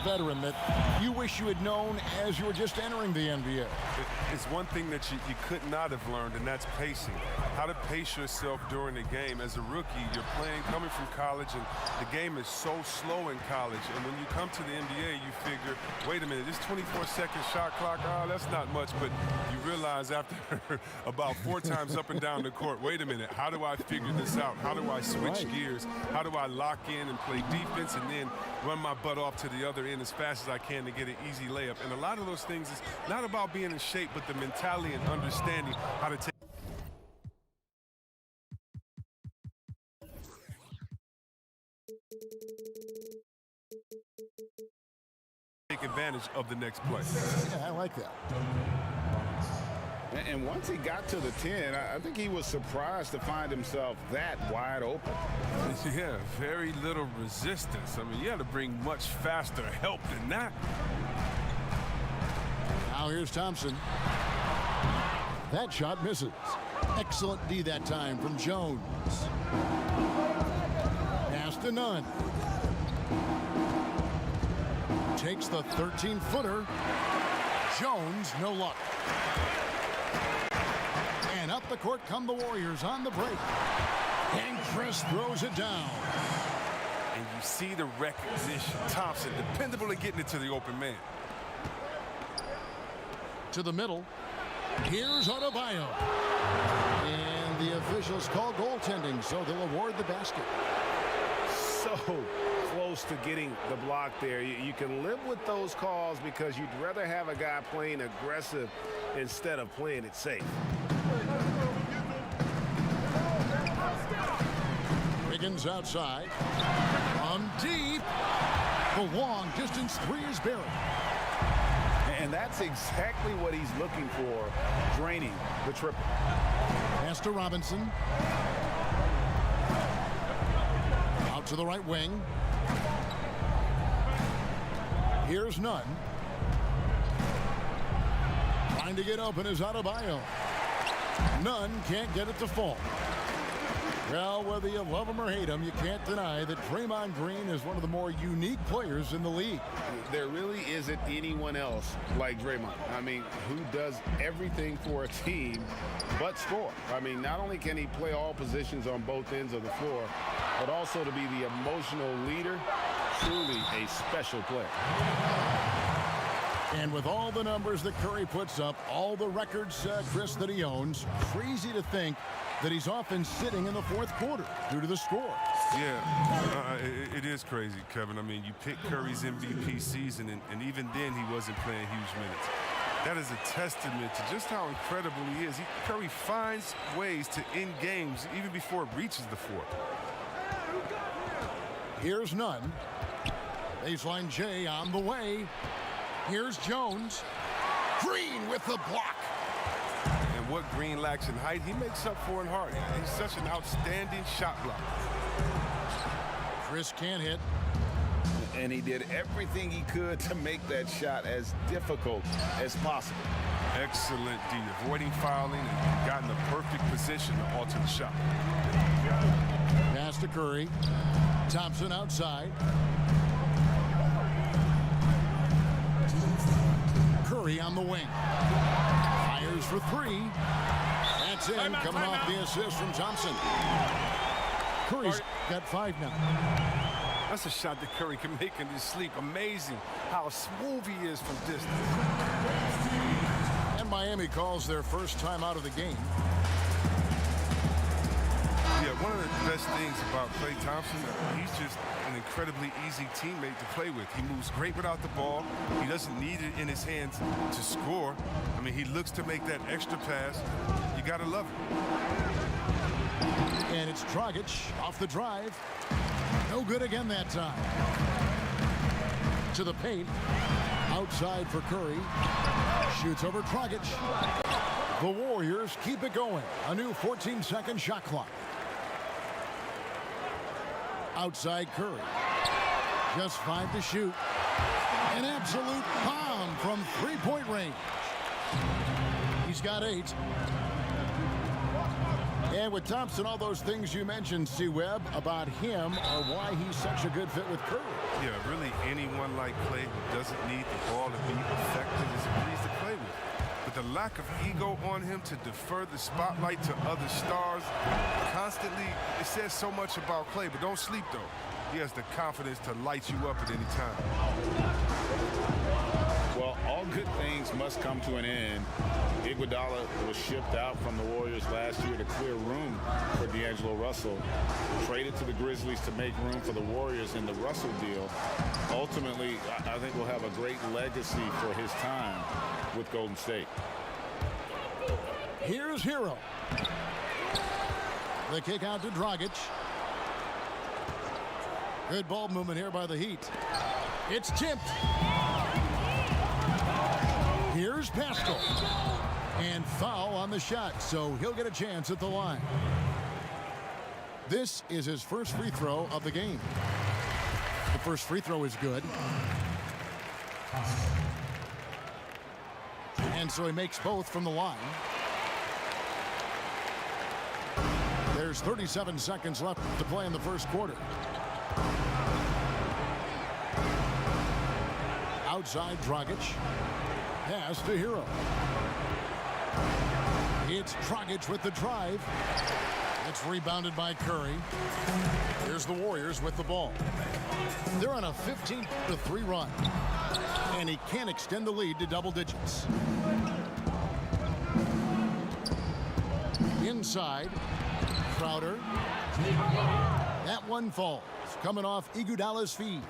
veteran that you wish you had known as you were just entering the NBA? It's one thing that you could not have learned, and that's pacing. How to pace yourself during the game. As a rookie, you're playing, coming from college, and the game is so slow in college. And when you come to the NBA, you figure, wait a minute, this 24-second shot clock, oh, that's not much. But you realize after about 4 times up and down the court, wait a minute, how do I figure this out? How do I switch gears? How do I lock in and play defense and then run my butt off to the other end as fast as I can to get an easy layup? And a lot of those things is not about being in shape, but the mentality and understanding how to take advantage of the next play. Yeah, I like that. And once he got to the 10, I think he was surprised to find himself that wide open. Yeah, very little resistance. I mean, you had to bring much faster help than that. Now here's Thompson. That shot misses. Excellent D that time from Jones. Pass to Nunn. Takes the 13-footer. Jones, no luck. And up the court come the Warriors on the break. And Chris throws it down. And you see the recognition. Thompson, dependable at getting it to the open man. To the middle. Here's Adebayo. And the officials call goaltending, so they'll award the basket. So close to getting the block there. You can live with those calls because you'd rather have a guy playing aggressive instead of playing it safe. Wiggins outside. On deep. The long distance 3 is buried. And that's exactly what he's looking for, draining the triple. Pass to Robinson. Out to the right wing. Here's Nunn. Trying to get open is Adebayo. Nunn can't get it to fall. Well, whether you love him or hate him, you can't deny that Draymond Green is one of the more unique players in the league. There really isn't anyone else like Draymond. I mean, who does everything for a team but score. I mean, not only can he play all positions on both ends of the floor, but also to be the emotional leader, truly a special player. And with all the numbers that Curry puts up, all the records, Chris, that he owns, crazy to think that he's often sitting in the fourth quarter due to the score. Yeah, it is crazy, Kevin. I mean, you pick Curry's MVP season, and even then he wasn't playing huge minutes. That is a testament to just how incredible he is. Curry finds ways to end games even before it reaches the fourth. Here's Nunn. Baseline J on the way. Here's Jones. Green with the block. And what Green lacks in height, he makes up for in height. He's such an outstanding shot blocker. Chris can't hit. And he did everything he could to make that shot as difficult as possible. Excellent D, avoiding fouling and got in the perfect position to alter the shot. Pass to Curry. Thompson outside. Curry on the wing. Fires for 3. That's in, coming off the assist from Thompson. Curry's got 5 now. That's a shot that Curry can make in his sleep. Amazing how smooth he is from distance. And Miami calls their first time out of the game. Yeah, one of the best things about Klay Thompson, he's just an incredibly easy teammate to play with. He moves great without the ball. He doesn't need it in his hands to score. I mean, he looks to make that extra pass. You got to love it. And it's Dragic off the drive. No good again that time. To the paint. Outside for Curry. Shoots over Dragic. The Warriors keep it going. A new 14-second shot clock. Outside Curry. Just 5 to shoot. An absolute bomb from 3-point range. He's got 8. And with Thompson, all those things you mentioned, C-Webb, about him are why he's such a good fit with Curry. Yeah, really anyone like Klay who doesn't need the ball to be effective is a breeze to play with. But the lack of ego on him to defer the spotlight to other stars constantly, it says so much about Klay. But don't sleep, though. He has the confidence to light you up at any time. Well, all good things must come to an end. Iguodala was shipped out from the Warriors last year to clear room for D'Angelo Russell. Traded to the Grizzlies to make room for the Warriors in the Russell deal. Ultimately, I think we'll have a great legacy for his time with Golden State. Here's Hero. The kick out to Dragic. Good ball movement here by the Heat. It's tipped. Here's Pascal. And foul on the shot, so he'll get a chance at the line. This is his first free throw of the game. The first free throw is good. And so he makes both from the line. There's 37 seconds left to play in the first quarter. Outside Dragic. Pass to Hero. It's Dragic with the drive. It's rebounded by Curry. Here's the Warriors with the ball. They're on a 15-3 run. And he can't extend the lead to double digits. Inside. Crowder. That one falls. Coming off Iguodala's feet.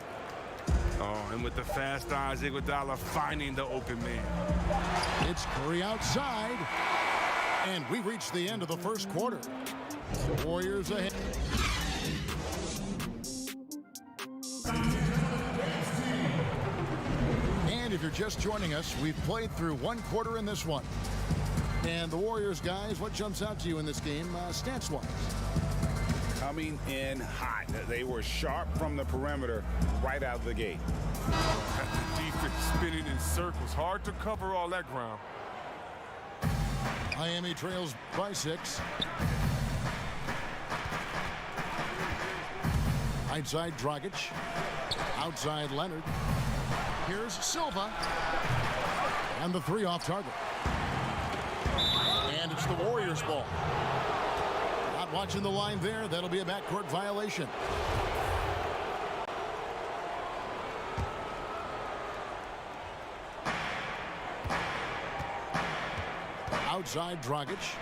Oh, and with the fast eyes, Iguodala finding the open man. It's Curry outside. And we reached the end of the first quarter. The Warriors ahead. And if you're just joining us, we've played through one quarter in this one. And the Warriors, guys, what jumps out to you in this game, stats-wise? Coming in hot. They were sharp from the perimeter right out of the gate. The defense spinning in circles. Hard to cover all that ground. Miami trails by 6. Inside Dragic. Outside Leonard. Here's Silva. And the 3 off target. And it's the Warriors' ball. Not watching the line there. That'll be a backcourt violation. Outside Dragic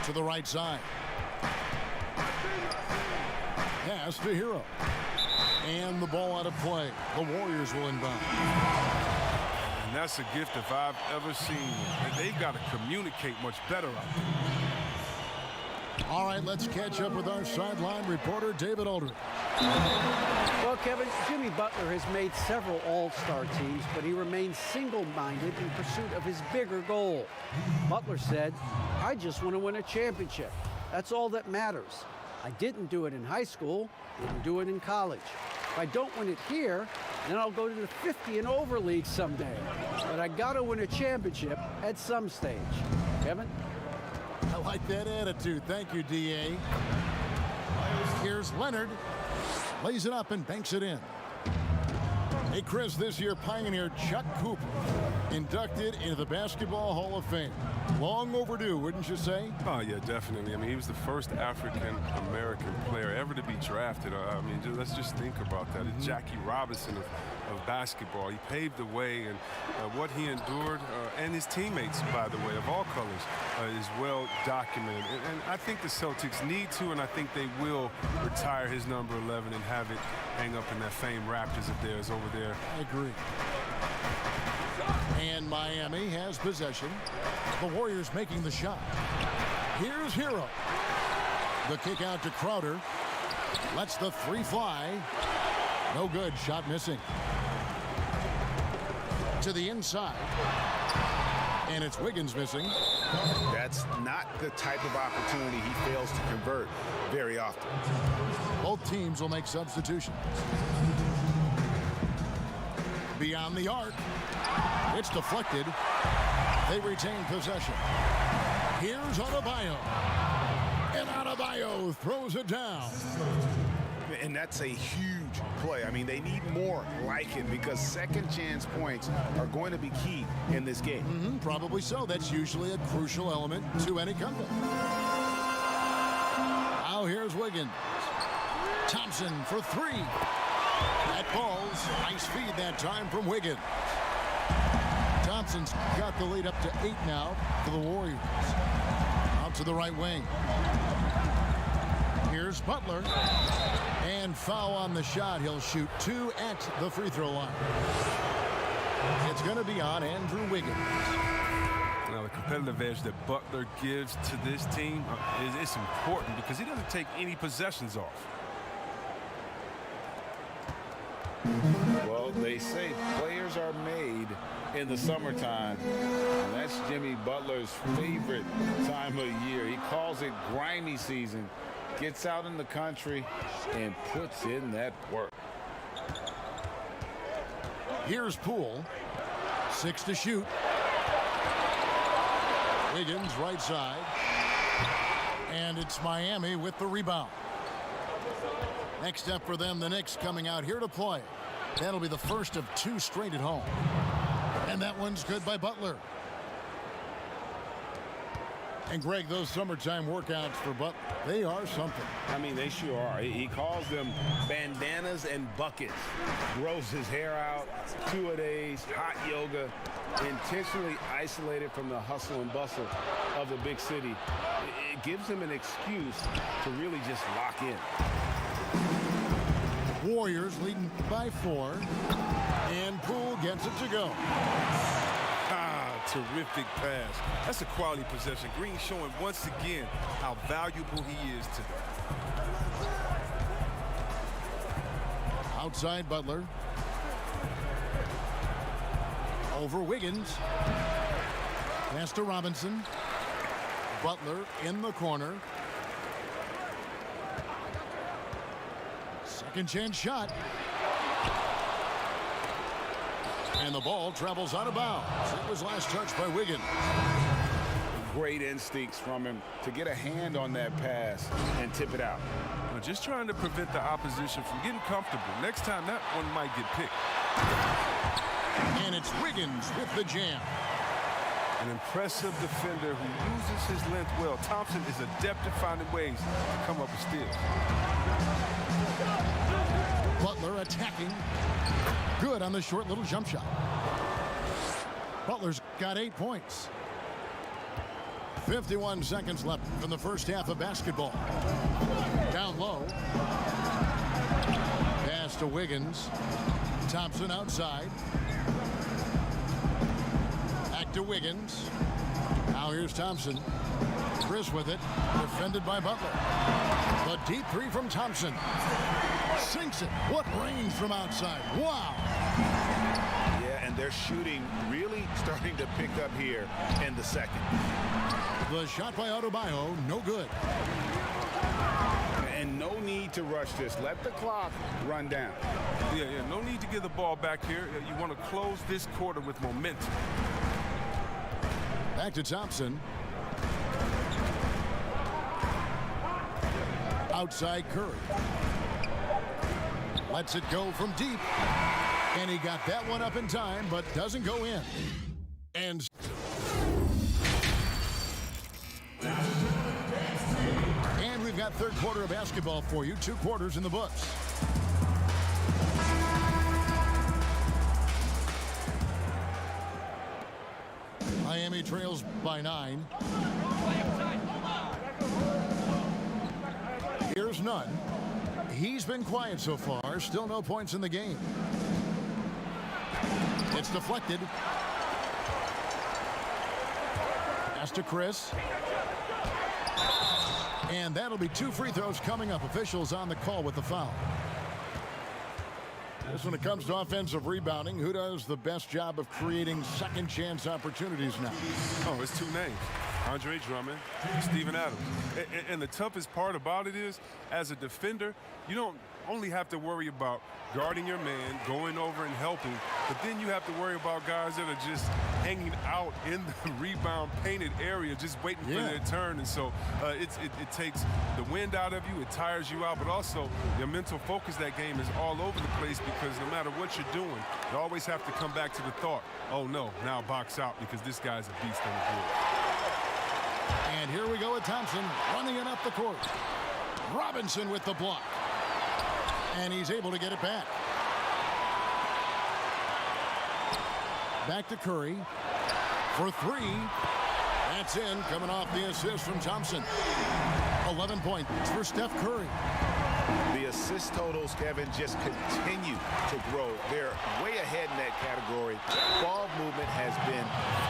to the right side. Pass to Hero. And the ball out of play. The Warriors will inbound. And that's a gift if I've ever seen one. They've got to communicate much better out there. All right, let's catch up with our sideline reporter, David Aldridge. Well, Kevin, Jimmy Butler has made several all-star teams, but he remains single-minded in pursuit of his bigger goal. Butler said, "I just want to win a championship. That's all that matters. I didn't do it in high school, didn't do it in college. If I don't win it here, then I'll go to the 50 and over league someday. But I got to win a championship at some stage." Kevin? I like that attitude. Thank you, D.A. Here's Leonard. Lays it up and banks it in. Hey, Chris, this year Pioneer Chuck Cooper inducted into the Basketball Hall of Fame. Long overdue, wouldn't you say? Oh, yeah, definitely. I mean, he was the first African-American player ever to be drafted. I mean, let's just think about that. It's Jackie Robinson of basketball. He paved the way, and what he endured, and his teammates, by the way, of all colors, is well documented. And I think the Celtics need to, and I think they will retire his number 11 and have it hang up in that famed Raptors of theirs over there. I agree. And Miami has possession. The Warriors making the shot. Here's Hero. The kick out to Crowder. Lets the 3 fly. No good. Shot missing. To the inside. And it's Wiggins missing. That's not the type of opportunity he fails to convert very often. Both teams will make substitutions. Beyond the arc. It's deflected. They retain possession. Here's Adebayo. And Adebayo throws it down. And that's a huge play. I mean, they need more like it because second chance points are going to be key in this game. Probably so. That's usually a crucial element to any comeback. Now here's Wiggins. Thompson for three. That falls. Nice feed that time from Wiggins. Thompson's got the lead up to 8 now for the Warriors. Out to the right wing. Here's Butler. And foul on the shot. He'll shoot 2 at the free throw line. It's going to be on Andrew Wiggins. Now, the competitive edge that Butler gives to this team is important because he doesn't take any possessions off. Well, they say players are made in the summertime. And that's Jimmy Butler's favorite time of year. He calls it grimy season. Gets out in the country and puts in that work. Here's Poole. 6 to shoot. Wiggins right side. And it's Miami with the rebound. Next up for them, the Knicks coming out here to play. That'll be the first of 2 straight at home. And that one's good by Butler. And Greg, those summertime workouts for Butler, they are something. I mean, they sure are. He calls them bandanas and buckets. Grows his hair out, 2-a-days, hot yoga, intentionally isolated from the hustle and bustle of the big city. It gives him an excuse to really just lock in. Warriors leading by 4. And Poole gets it to go. Terrific pass. That's a quality possession. Green showing once again how valuable he is today. Outside Butler. Over Wiggins. Pass to Robinson. Butler in the corner. Second chance shot. And the ball travels out of bounds. It was last touched by Wiggins. Great instincts from him to get a hand on that pass and tip it out. Well, just trying to prevent the opposition from getting comfortable. Next time, that one might get picked. And it's Wiggins with the jam. An impressive defender who uses his length well. Thompson is adept at finding ways to come up with steals. Butler attacking. Good on the short little jump shot. Butler's got 8 points. 51 seconds left in the first half of basketball. Down low. Pass to Wiggins. Thompson outside. Back to Wiggins. Now here's Thompson. Chris with it. Defended by Butler. The deep 3 from Thompson. Sinks it. What range from outside. Wow. Yeah, and their shooting really starting to pick up here in the second. The shot by Adebayo, no good. And no need to rush this. Let the clock run down. Yeah, no need to give the ball back here. You want to close this quarter with momentum. Back to Thompson. Outside Curry. Lets it go from deep. And he got that one up in time, but doesn't go in. And we've got third quarter of basketball for you. 2 quarters in the books. Miami trails by 9. Here's Nunn. He's been quiet so far. Still no points in the game. It's deflected. Pass to Chris. And that'll be 2 free throws coming up. Officials on the call with the foul. Just when it comes to offensive rebounding, who does the best job of creating second chance opportunities now? Oh, it's 2 names. Andre Drummond, Steven Adams. And the toughest part about it is, as a defender, you don't only have to worry about guarding your man, going over and helping, but then you have to worry about guys that are just hanging out in the rebound painted area, just waiting for their turn. And so it takes the wind out of you, it tires you out, but also your mental focus that game is all over the place because no matter what you're doing, you always have to come back to the thought, oh no, now box out because this guy's a beast on the board. And here we go with Thompson running it up the court. Robinson with the block. And he's able to get it back. Back to Curry for three. That's in, coming off the assist from Thompson. 11 points for Steph Curry. The assist totals, Kevin, just continue to grow. They're way ahead in that category. Ball movement has been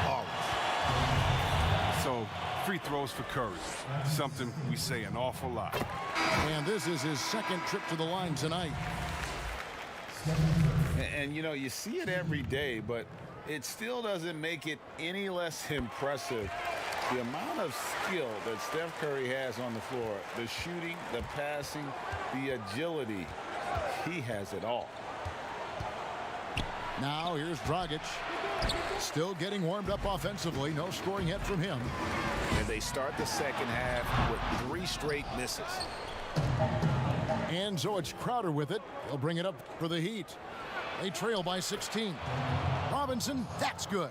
flawless. So free throws for Curry, something we say an awful lot. And this is his second trip to the line tonight. And you know, you see it every day, but it still doesn't make it any less impressive. The amount of skill that Steph Curry has on the floor, the shooting, the passing, the agility, he has it all. Now here's Dragic. Still getting warmed up offensively. No scoring yet from him. And they start the second half with 3 straight misses. And so it's Crowder with it. He'll bring it up for the Heat. They trail by 16. Robinson, that's good.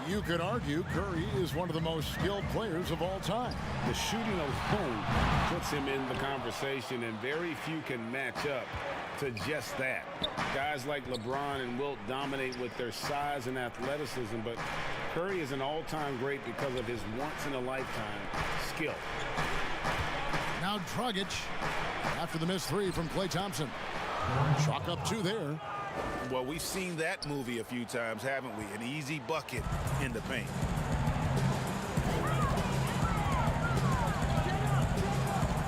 You could argue Curry is one of the most skilled players of all time. The shooting alone puts him in the conversation, and very few can match up to just that. Guys like LeBron and Wilt dominate with their size and athleticism, but Curry is an all-time great because of his once-in-a-lifetime skill. Now Dragic after the missed 3 from Klay Thompson. Chalk up 2 there. Well, we've seen that movie a few times, haven't we? An easy bucket in the paint.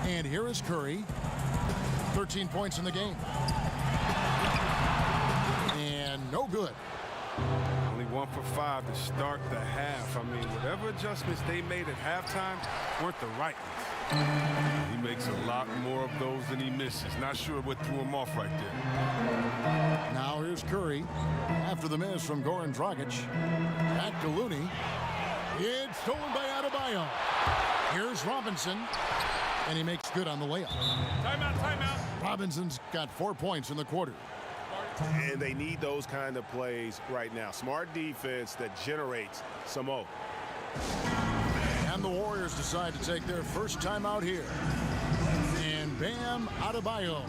And here is Curry. 13 points in the game. And no good. Only 1 for 5 to start the half. I mean, whatever adjustments they made at halftime weren't the right ones. He makes a lot more of those than he misses. Not sure what threw him off right there. Now here's Curry after the miss from Goran Dragic. Back to Looney. It's stolen by Adebayo. Here's Robinson. And he makes good on the layup. Timeout, timeout. Robinson's got 4 points in the quarter. And they need those kind of plays right now. Smart defense that generates some more. And the Warriors decide to take their first time out here. And Bam Adebayo.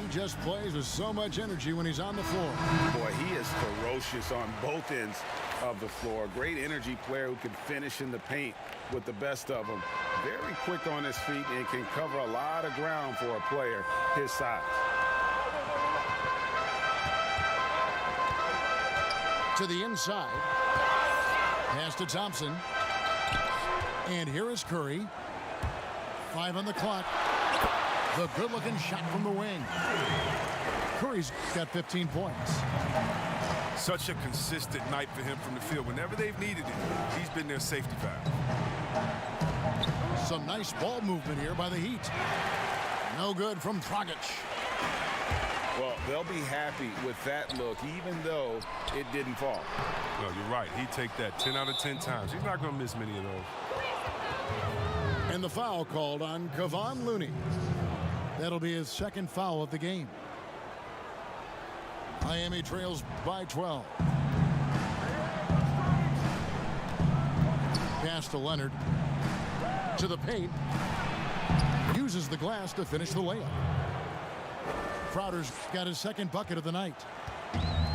He just plays with so much energy when he's on the floor. Boy, he is ferocious on both ends of the floor. Great energy player who can finish in the paint with the best of them. Very quick on his feet and can cover a lot of ground for a player his size. To the inside. Pass to Thompson. And here is Curry. 5 on the clock. The good-looking shot from the wing. Curry's got 15 points. Such a consistent night for him from the field. Whenever they've needed it, he's been their safety valve. Some nice ball movement here by the Heat. No good from Dragic. Well, they'll be happy with that look, even though it didn't fall. No, you're right. He'd take that 10 out of 10 times. He's not going to miss many of those. And the foul called on Kevon Looney. That'll be his second foul of the game. Miami trails by 12. Pass to Leonard. To the paint. Uses the glass to finish the layup. Crowder's got his second bucket of the night.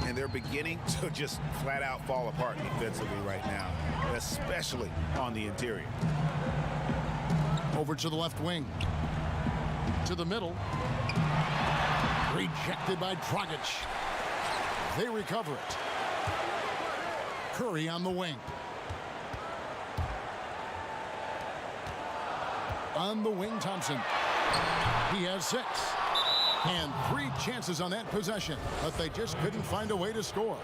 And they're beginning to just flat out fall apart defensively right now, especially on the interior. Over to the left wing. To the middle. Rejected by Dragic. They recover it. Curry on the wing. On the wing, Thompson. He has 6. And 3 chances on that possession, but they just couldn't find a way to score.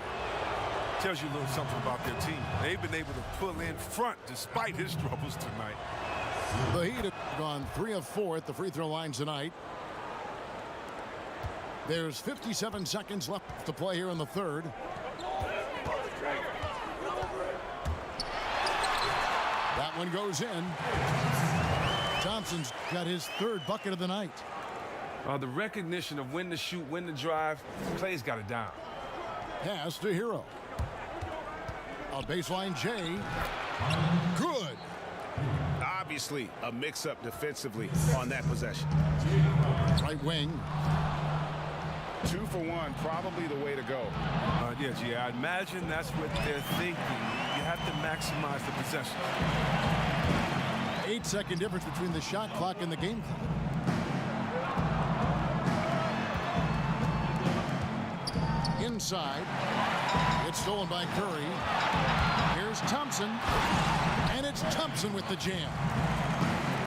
Tells you a little something about their team. They've been able to pull in front despite his troubles tonight. The Heat Gone 3 of 4 at the free throw line tonight. There's 57 seconds left to play here in the third. That one goes in. Thompson's got his third bucket of the night. The recognition of when to shoot, when to drive, Clay's got it down. Pass to Hero. A baseline Jay. Good. Obviously, a mix-up defensively on that possession. Right wing. 2 for 1, probably the way to go. Yeah, G, I imagine that's what they're thinking. You have to maximize the possession. 8-second difference between the shot clock and the game clock. Inside. It's stolen by Curry. Here's Thompson. And it's Thompson with the jam.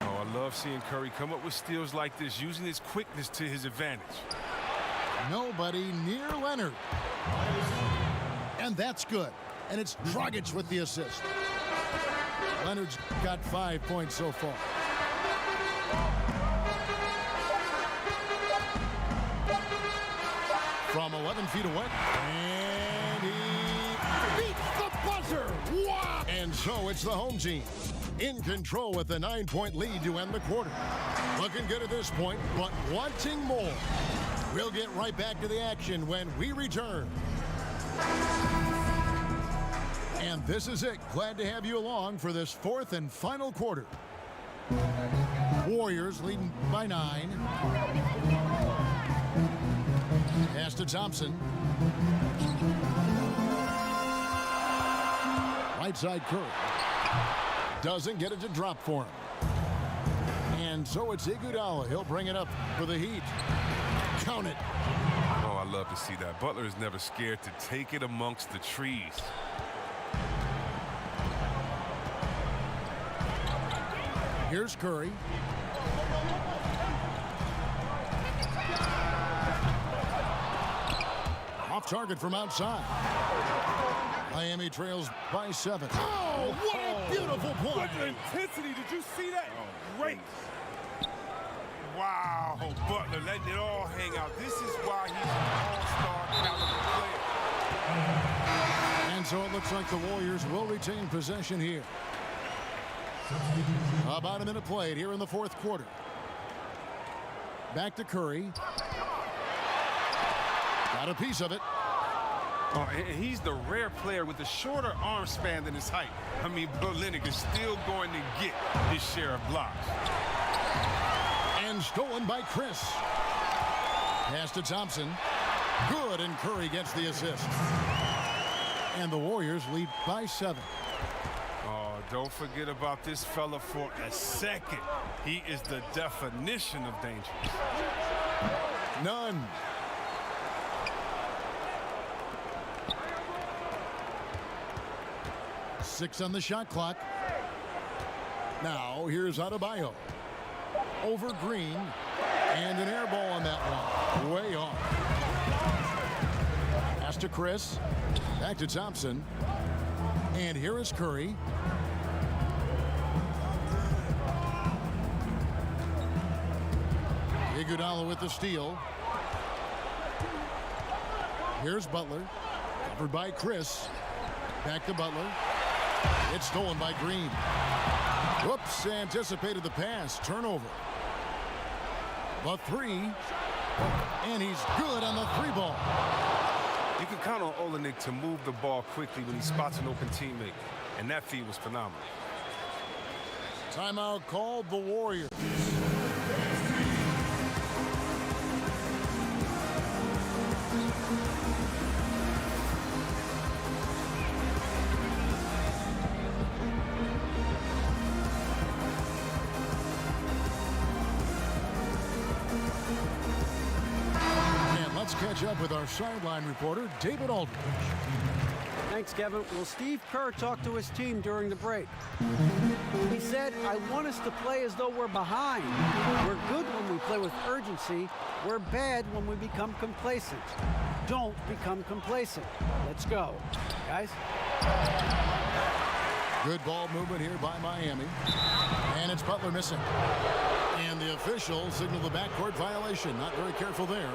Oh, I love seeing Curry come up with steals like this, using his quickness to his advantage. Nobody near Leonard. And that's good. And it's Dragic with the assist. Leonard's got 5 points so far. From 11 feet away. And he beats the buzzer. Wow! And so it's the home team in control with a 9-point lead to end the quarter. Looking good at this point, but wanting more. We'll get right back to the action when we return. And this is it. Glad to have you along for this fourth and final quarter. Warriors leading by 9. Pass to Thompson. Right side Curry. Doesn't get it to drop for him. And so it's Iguodala. He'll bring it up for the Heat. Count it. Oh, I love to see that. Butler is never scared to take it amongst the trees. Here's Curry. Off target from outside. Miami trails by 7. Oh, what a beautiful play. What the intensity. Did you see that? Great. Wow, Butler letting it all hang out. This is why he's an all-star caliber player. And so it looks like the Warriors will retain possession here. About a minute played here in the fourth quarter. Back to Curry. Got a piece of it. Oh, and he's the rare player with a shorter arm span than his height. I mean, Olynyk is still going to get his share of blocks. And stolen by Chris. Pass to Thompson. Good, and Curry gets the assist. And the Warriors lead by 7. Oh, don't forget about this fella for a second. He is the definition of danger. None. Six on the shot clock. Now here's Adebayo. Over Green. And an air ball on that one. Way off. Pass to Chris. Back to Thompson. And here is Curry. Iguodala with the steal. Here's Butler. Covered by Chris. Back to Butler. It's stolen by Green. Whoops, anticipated the pass. Turnover. The 3. And he's good on the 3 ball. You can count on Olynyk to move the ball quickly when he spots an open teammate. And that feed was phenomenal. Timeout called the Warriors. Catch up with our sideline reporter, David Aldridge. Thanks, Kevin. Well, Steve Kerr talked to his team during the break. He said, I want us to play as though we're behind. We're good when we play with urgency. We're bad when we become complacent. Don't become complacent. Let's go, guys. Good ball movement here by Miami. And it's Butler missing. And the official signaled the backcourt violation. Not very careful there.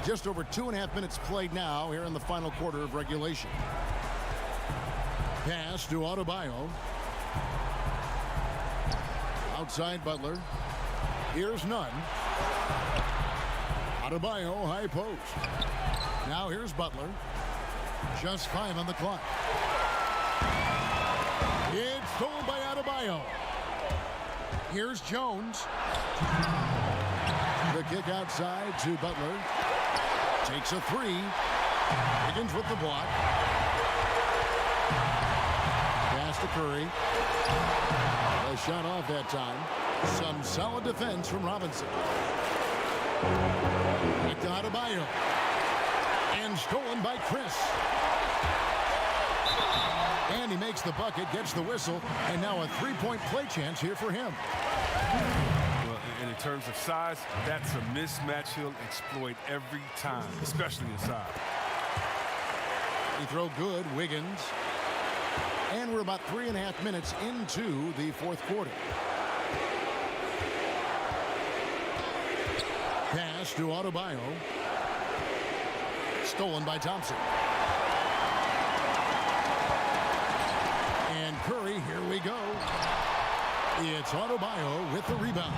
Just over 2.5 minutes played now here in the final quarter of regulation. Pass to Adebayo. Outside Butler. Here's Nunn. Adebayo, high post. Now here's Butler. Just 5 on the clock. It's stolen by Adebayo. Here's Jones. The kick outside to Butler. Takes a 3. Begins with the block. Pass to Curry. A shot off that time. Some solid defense from Robinson. Back to Adebayo. And stolen by Chris. And he makes the bucket, gets the whistle, and now a 3-point play chance here for him. Well, and in terms of size, that's a mismatch he'll exploit every time, especially inside. He throw good, Wiggins. And we're about 3.5 minutes into the fourth quarter. Pass to Adebayo. Stolen by Thompson. And Curry, here we go. It's Adebayo with the rebound.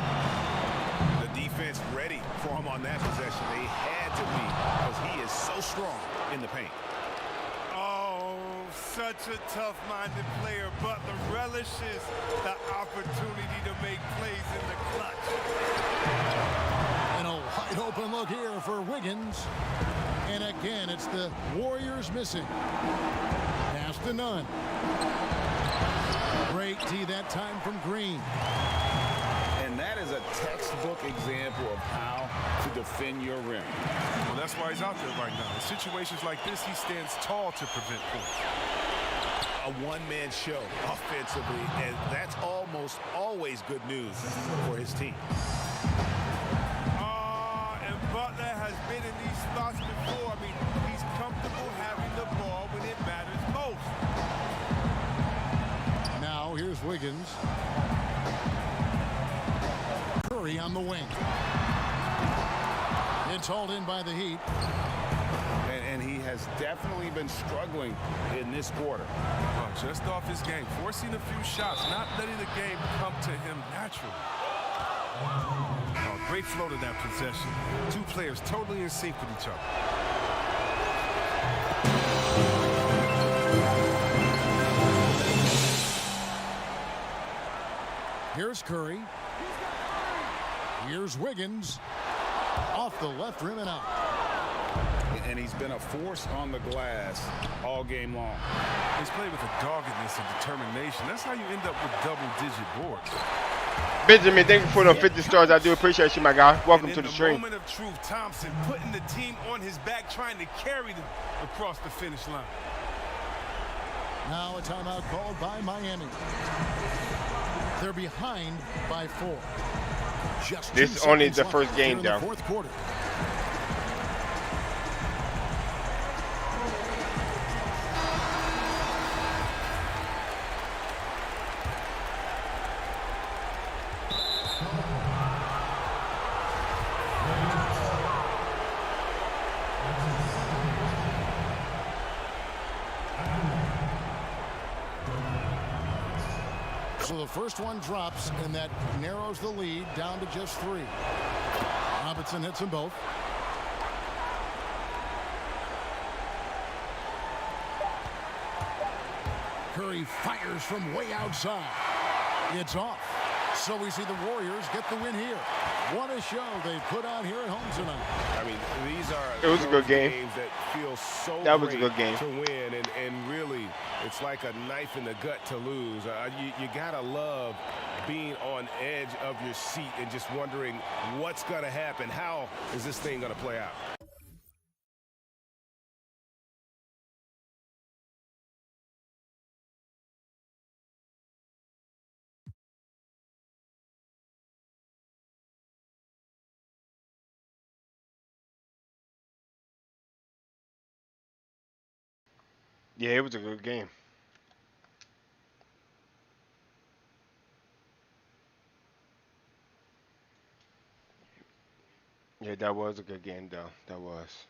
The defense ready for him on that possession. They had to be because he is so strong in the paint. Oh, such a tough-minded player. Butler relishes the opportunity to make plays in the clutch. And a wide open look here for Wiggins. And again, it's the Warriors missing. Pass to Nunn. Great tee that time from Green. And that is a textbook example of how to defend your rim. Well, that's why he's out there right now. In situations like this, he stands tall to prevent points. A one-man show offensively, and that's almost always good news for his team. And Butler has been in these spots before. I mean, he's comfortable having the ball when it matters most. Now here's Wiggins. Curry on the wing. It's hauled in by the Heat. And he has definitely been struggling in this quarter. Well, just off his game, forcing a few shots, not letting the game come to him naturally. Oh, great flow to that possession. Two players totally in sync with each other. Here's Curry. Here's Wiggins. Off the left rim and out. And he's been a force on the glass all game long. He's played with a doggedness and determination. That's how you end up with double-digit boards. Benjamin, thank you for the 50 stars. I do appreciate you, my guy. Welcome to the stream. In the moment of truth, Thompson putting the team on his back, trying to carry them across the finish line. Now a timeout called by Miami. They're behind by 4. Just this is only the first game, though. Fourth quarter. So the first one drops, and that narrows the lead down to just 3. Robinson hits them both. Curry fires from way outside. It's off. So we see the Warriors get the win here. What a show they put on here at home tonight. I mean, these are it was a good game. Games that feel so that was great a good game to win, and really, it's like a knife in the gut to lose. You gotta love being on edge of your seat and just wondering what's gonna happen. How is this thing gonna play out? Yeah, it was a good game. Yeah, that was a good game, though. That was.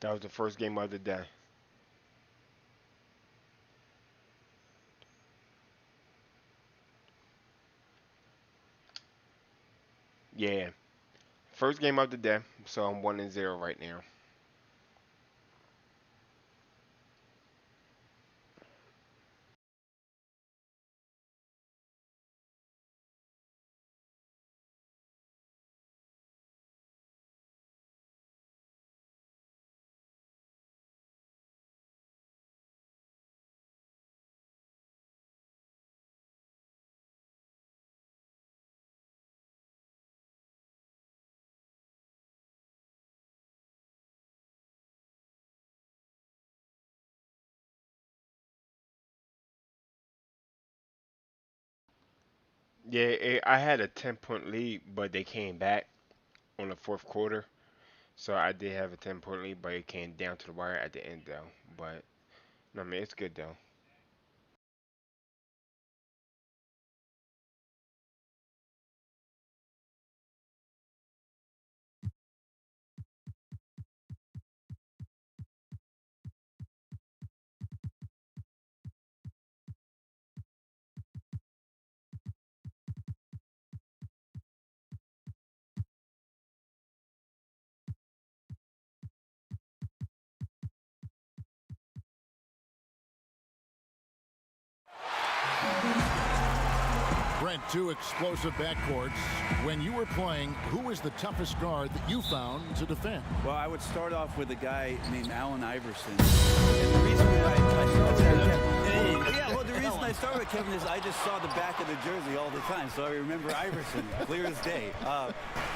That was the first game of the day. Yeah, first game of the day. So I'm 1-0 right now. Yeah, I had a 10-point lead, but they came back on the fourth quarter. So I did have a 10-point lead, but it came down to the wire at the end, though. But no, I mean it's good though. Brent, two explosive backcourts. When you were playing, who was the toughest guard that you found to defend? Well, I would start off with a guy named Allen Iverson. And the reason I start with Kevin is I just saw the back of the jersey all the time, so I remember Iverson clear as day.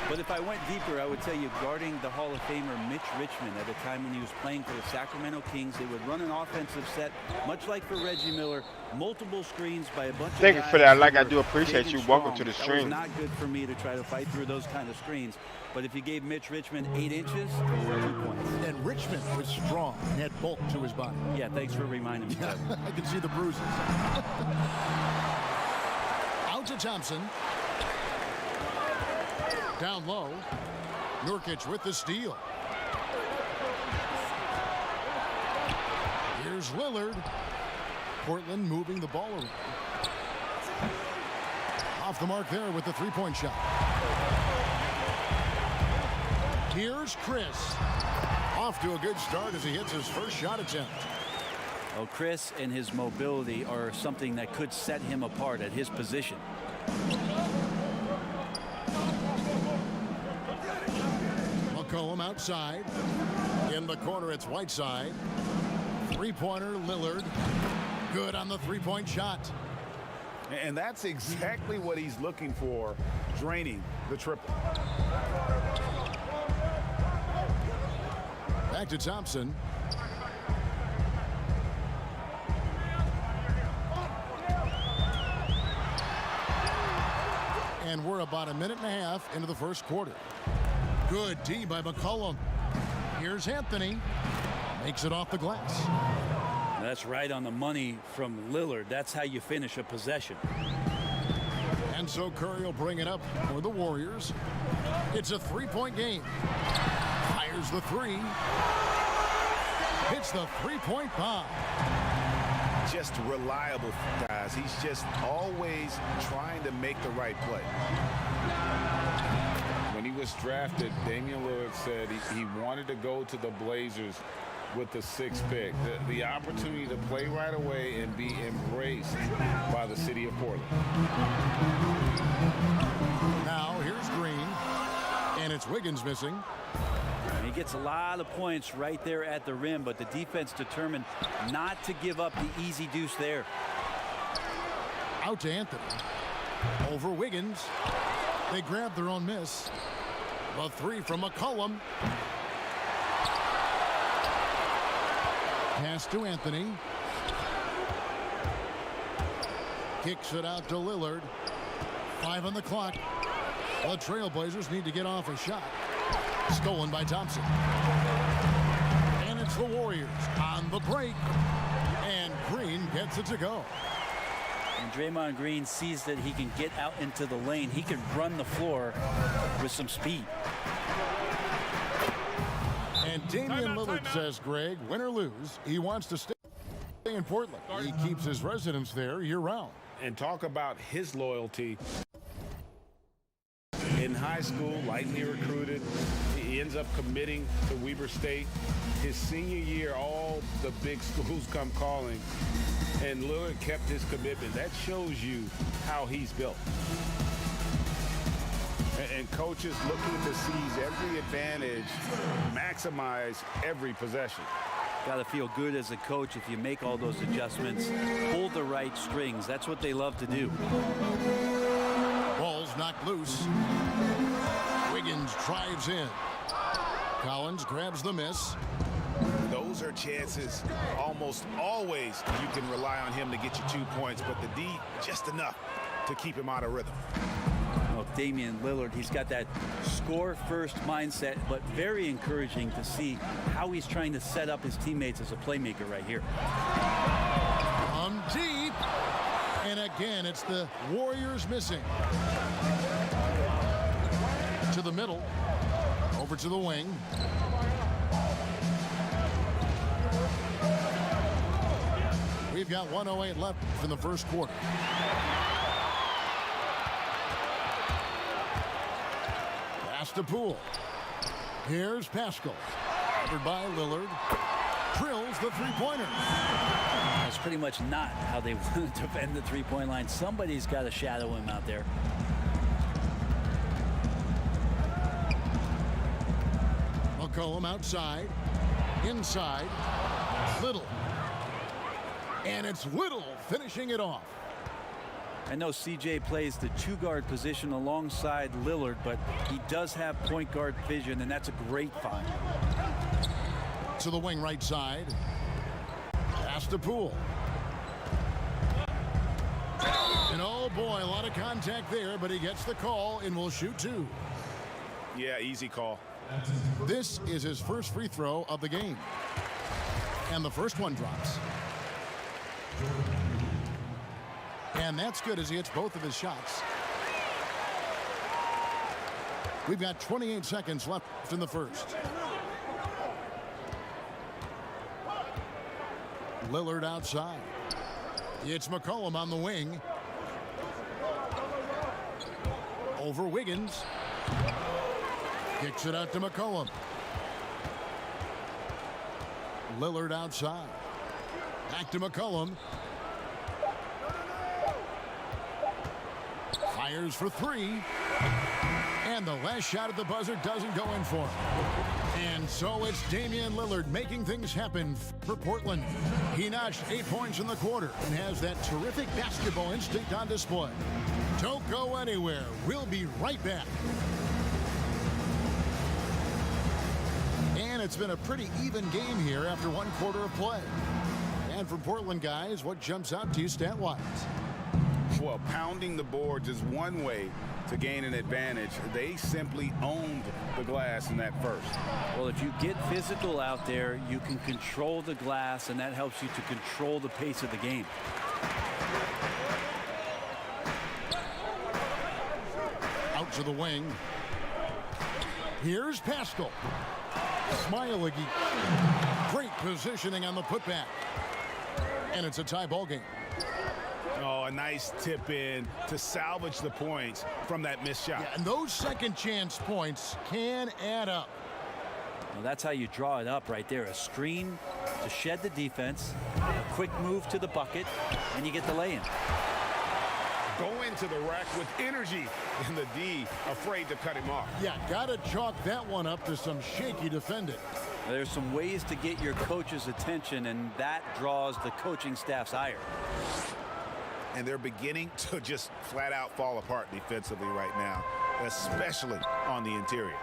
But if I went deeper, I would tell you guarding the Hall of Famer Mitch Richmond at a time when he was playing for the Sacramento Kings. They would run an offensive set, much like for Reggie Miller, multiple screens by a bunch of Thank you guys for that. who Like, I were do appreciate big you. and Welcome strong. to the That stream. was not good for me to try to fight through those kind of screens. But if you gave Mitch Richmond 8 inches, 2 points. And Richmond was strong and had bulk to his body. Yeah, thanks for reminding me. Yeah, I can see the bruises. Out to Thompson. Down low. Nurkic with the steal. Here's Lillard. Portland moving the ball around. Off the mark there with the three-point shot. Here's Chris. Off to a good start as he hits his first shot attempt. Oh, Chris and his mobility are something that could set him apart at his position. McCollum outside. In the corner, it's Whiteside. Three-pointer, Lillard. Good on the three-point shot. And that's exactly what he's looking for, draining the triple. Back to Thompson. And we're about a minute and a half into the first quarter. Good D by McCollum. Here's Anthony. Makes it off the glass. That's right on the money from Lillard. That's how you finish a possession. And so Curry will bring it up for the Warriors. It's a three-point game. Fires the three. Hits the three-point bomb. Just reliable, guys. He's just always trying to make the right play. When he was drafted, Damian Lillard said he wanted to go to the Blazers with the 6th pick. The opportunity to play right away and be embraced by the city of Portland. Now here's Green. And it's Wiggins missing. And he gets a lot of points right there at the rim, but the defense determined not to give up the easy deuce there. Out to Anthony. Over Wiggins. They grab their own miss. The three from McCollum. Pass to Anthony. Kicks it out to Lillard. 5 on the clock. The Trailblazers need to get off a shot. Stolen by Thompson. And it's the Warriors on the break. Green gets it to go. And Draymond Green sees that he can get out into the lane. He can run the floor with some speed. And Damian Lillard says, Greg, win or lose, he wants to stay in Portland. He keeps his residence there year-round. And talk about his loyalty. In high school, lightly recruited, he ends up committing to Weber State. His senior year, all the big schools come calling, and Lillard kept his commitment. That shows you how he's built. And coaches looking to seize every advantage, maximize every possession. Got to feel good as a coach if you make all those adjustments, pull the right strings. That's what they love to do. Ball's knocked loose. Wiggins drives in. Collins grabs the miss. Those are chances almost always you can rely on him to get you 2 points, but the D just enough to keep him out of rhythm. Well, Damian Lillard, he's got that score-first mindset, but very encouraging to see how he's trying to set up his teammates as a playmaker right here. From deep. And again, it's the Warriors missing. To the middle. Over to the wing. We've got 1:08 left in the first quarter. Pass to Poole. Here's Pascal. Covered by Lillard. Drills the three-pointer. That's pretty much not how they want to defend the three-point line. Somebody's got to shadow him out there. McCollum outside. Inside. Little. And it's Little finishing it off. I know CJ plays the two-guard position alongside Lillard, but he does have point guard vision, and that's a great find. To the wing right side. Pass to Poole. And oh boy, a lot of contact there, but he gets the call and will shoot two. Yeah, easy call. This is his first free throw of the game. And the first one drops. And that's good as he hits both of his shots. We've got 28 seconds left in the first. Lillard outside. It's McCollum on the wing. Over Wiggins. Kicks it out to McCollum. Lillard outside. Back to McCollum. Fires for three. And the last shot at the buzzer doesn't go in for him. And so it's Damian Lillard making things happen for Portland. He notched 8 points in the quarter and has that terrific basketball instinct on display. Don't go anywhere. We'll be right back. And it's been a pretty even game here after 1 quarter of play. And for Portland guys, what jumps out to you stat-wise? Well, pounding the boards is one way to gain an advantage. They simply owned the glass in that first. Well, if you get physical out there, you can control the glass, and that helps you to control the pace of the game. Out to the wing. Here's Pascal. Smiley. Great positioning on the putback. And it's a tie ball game. Oh, a nice tip in to salvage the points from that missed shot. Yeah, and those second chance points can add up. Well, that's how you draw it up right there. A screen to shed the defense, a quick move to the bucket, and you get the lay-in. Go into the rack with energy, and the D afraid to cut him off. Yeah, gotta chalk that one up to some shaky defending. There's some ways to get your coach's attention, and that draws the coaching staff's ire. And they're beginning to just flat out fall apart defensively right now, especially on the interior.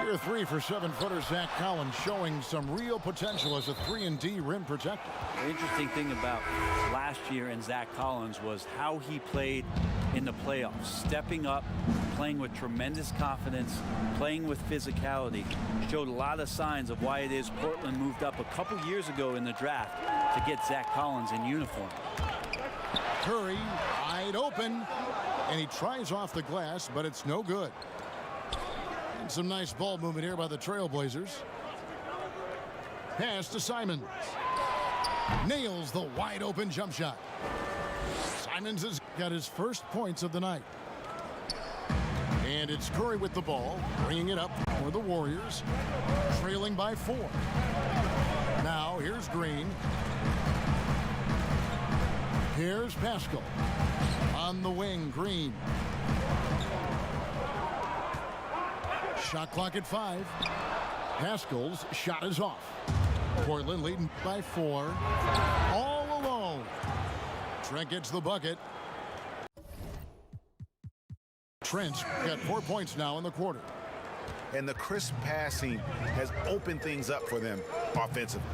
Here 3 for 7-footer Zach Collins, showing some real potential as a 3-and-D rim protector. The interesting thing about last year and Zach Collins was how he played in the playoffs, stepping up, playing with tremendous confidence, playing with physicality. Showed a lot of signs of why it is Portland moved up a couple years ago in the draft to get Zach Collins in uniform. Curry wide open, and he tries off the glass, but it's no good. And some nice ball movement here by the Trailblazers. Pass to Simons. Nails the wide open jump shot. Simons has got his first points of the night. And it's Curry with the ball, bringing it up for the Warriors, trailing by 4. Now here's Green. Here's Pascal. On the wing, Green. Shot clock at 5. Pascal's shot is off. Portland leading by 4. All alone. Trent gets the bucket. Trent's got 4 points now in the quarter. And the crisp passing has opened things up for them offensively.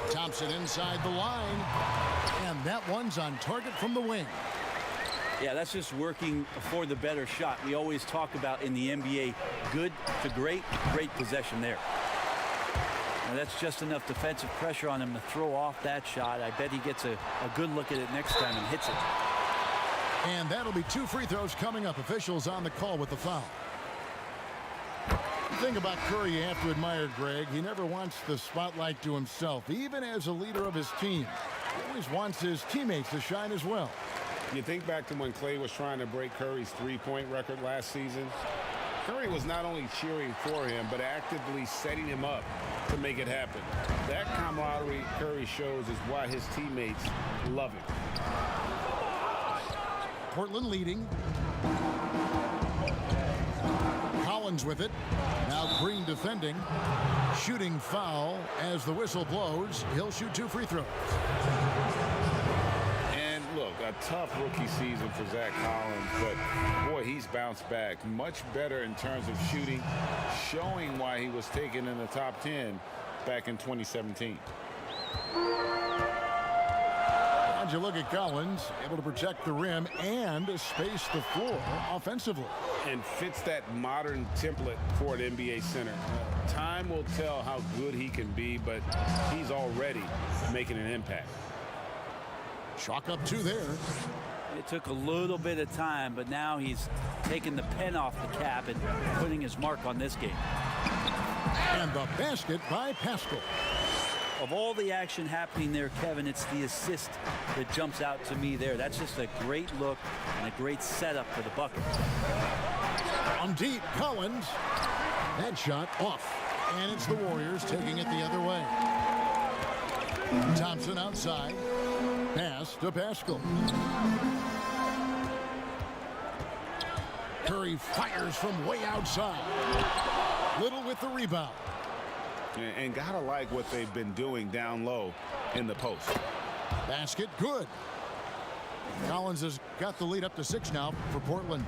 Thompson inside the line. And that one's on target from the wing. Yeah, that's just working for the better shot. We always talk about in the NBA, good to great, great possession there. Now that's just enough defensive pressure on him to throw off that shot. I bet he gets a good look at it next time and hits it. And that'll be 2 free throws coming up. Officials on the call with the foul. The thing about Curry you have to admire, Greg, he never wants the spotlight to himself. Even as a leader of his team, he always wants his teammates to shine as well. You think back to when Klay was trying to break Curry's three-point record last season. Curry was not only cheering for him, but actively setting him up to make it happen. That camaraderie Curry shows is why his teammates love him. Portland leading. Collins with it. Now Green defending. Shooting foul as the whistle blows. He'll shoot 2 free throws. And look, a tough rookie season for Zach Collins, but boy, he's bounced back much better in terms of shooting, showing why he was taken in the top 10 back in 2017. And you look at Collins, able to protect the rim and space the floor offensively. And fits that modern template for an NBA center. Time will tell how good he can be, but he's already making an impact. Chalk up 2 there. It took a little bit of time, but now he's taking the pen off the cap and putting his mark on this game. And the basket by Pascal. Of all the action happening there, Kevin, it's the assist that jumps out to me there. That's just a great look and a great setup for the bucket. From deep, Collins. That shot off. And it's the Warriors taking it the other way. Thompson outside. Pass to Pascal. Curry fires from way outside. Little with the rebound. And gotta like what they've been doing down low in the post. Basket good. Collins has got the lead up to 6 now for Portland.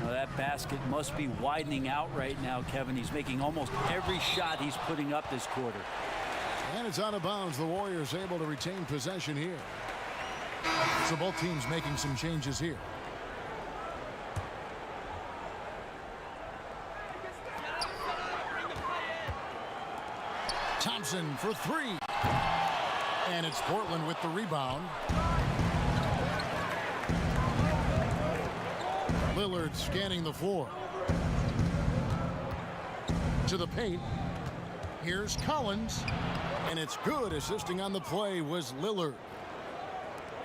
Well, that basket must be widening out right now, Kevin. He's making almost every shot he's putting up this quarter. And it's out of bounds. The Warriors able to retain possession here. So both teams making some changes here. Thompson for 3. And it's Portland with the rebound. Lillard scanning the floor. To the paint. Here's Collins. And it's good. Assisting on the play was Lillard.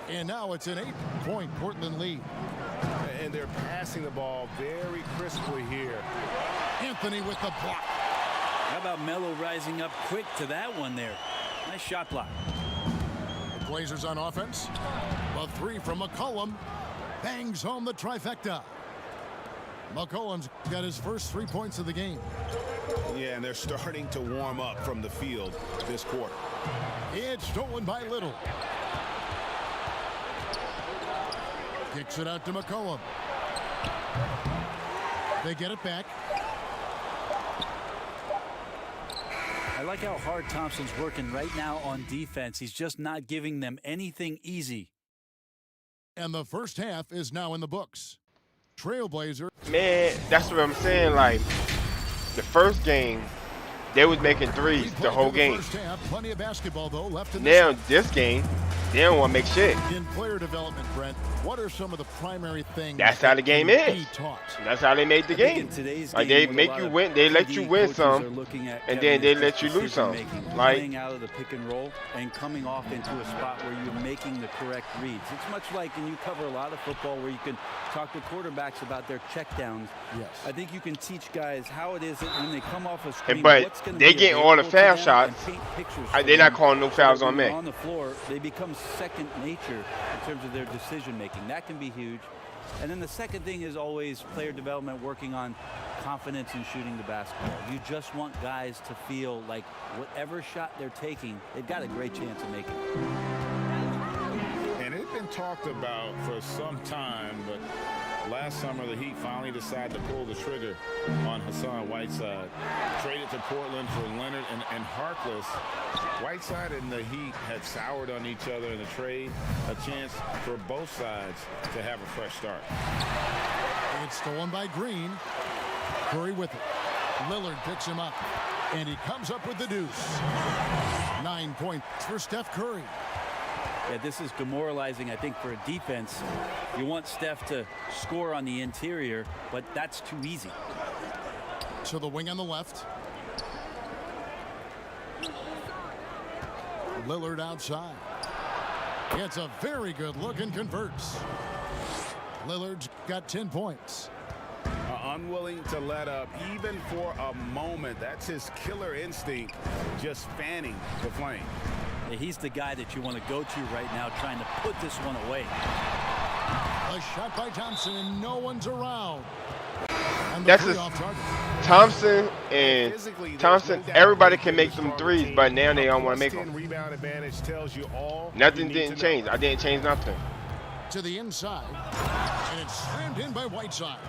And now it's an 8-point Portland lead. And they're passing the ball very crisply here. Anthony with the block. How about Melo rising up quick to that one there? Nice shot block. The Blazers on offense. A 3 from McCollum. Bangs home the trifecta. McCollum's got his first 3 points of the game. Yeah, and they're starting to warm up from the field this quarter. It's stolen by Little. Kicks it out to McCollum. They get it back. I like how hard Thompson's working right now on defense. He's just not giving them anything easy. And the first half is now in the books. Trailblazer. Man, that's what I'm saying. Like, the first game, they was making threes the whole game. First half, plenty of basketball, though, left in Now, this game, they don't want to make shit. In player development, Brent, what are some of the primary things That's how the game that can is. be taught? That's how they made the I think game. in today's Like, game, they what a make lot you of win. They let you PD win coaches are some, looking at, and Kevin, then they is let just you lose some. decision-making, Like, playing out of the pick and roll and coming off into a spot where you're making the correct reads. It's much like, and you cover a lot of football where you can talk to quarterbacks about their checkdowns. Yes. I think you can teach guys how it is that when they come off a screen, but what's going to they be getting all the available to foul them shots. and paint pictures They're for not them calling no so fouls that on when me. they're on the floor, they become second nature in terms of their decision making. That can be huge. And then the second thing is always player development, working on confidence in shooting the basketball. You just want guys to feel like whatever shot they're taking, they've got a great chance of making it. And it's been talked about for some time, but last summer the Heat finally decided to pull the trigger on Hassan Whiteside. Traded to Portland for Leonard and Harkless. Whiteside and the Heat had soured on each other in the trade. A chance for both sides to have a fresh start. It's stolen by Green. Curry with it. Lillard picks him up, and he comes up with the deuce. 9 points for Steph Curry. Yeah, this is demoralizing, I think, for a defense. You want Steph to score on the interior, but that's too easy. To the wing on the left. Lillard outside. Gets a very good look and converts. Lillard's got 10 points. Unwilling to let up even for a moment. That's his killer instinct, just fanning the flame. Yeah, he's the guy that you want to go to right now, trying to put this one away. A shot by Thompson, and no one's around. And the That's three a- off target. Thompson and Physically, there's Thompson, no doubt everybody that can they're make the some stronger threes, team. but now they don't want to make +10 them. rebound advantage tells you all you Nothing need didn't to know. change. I didn't change nothing. To the inside. And it's slammed in by Whiteside.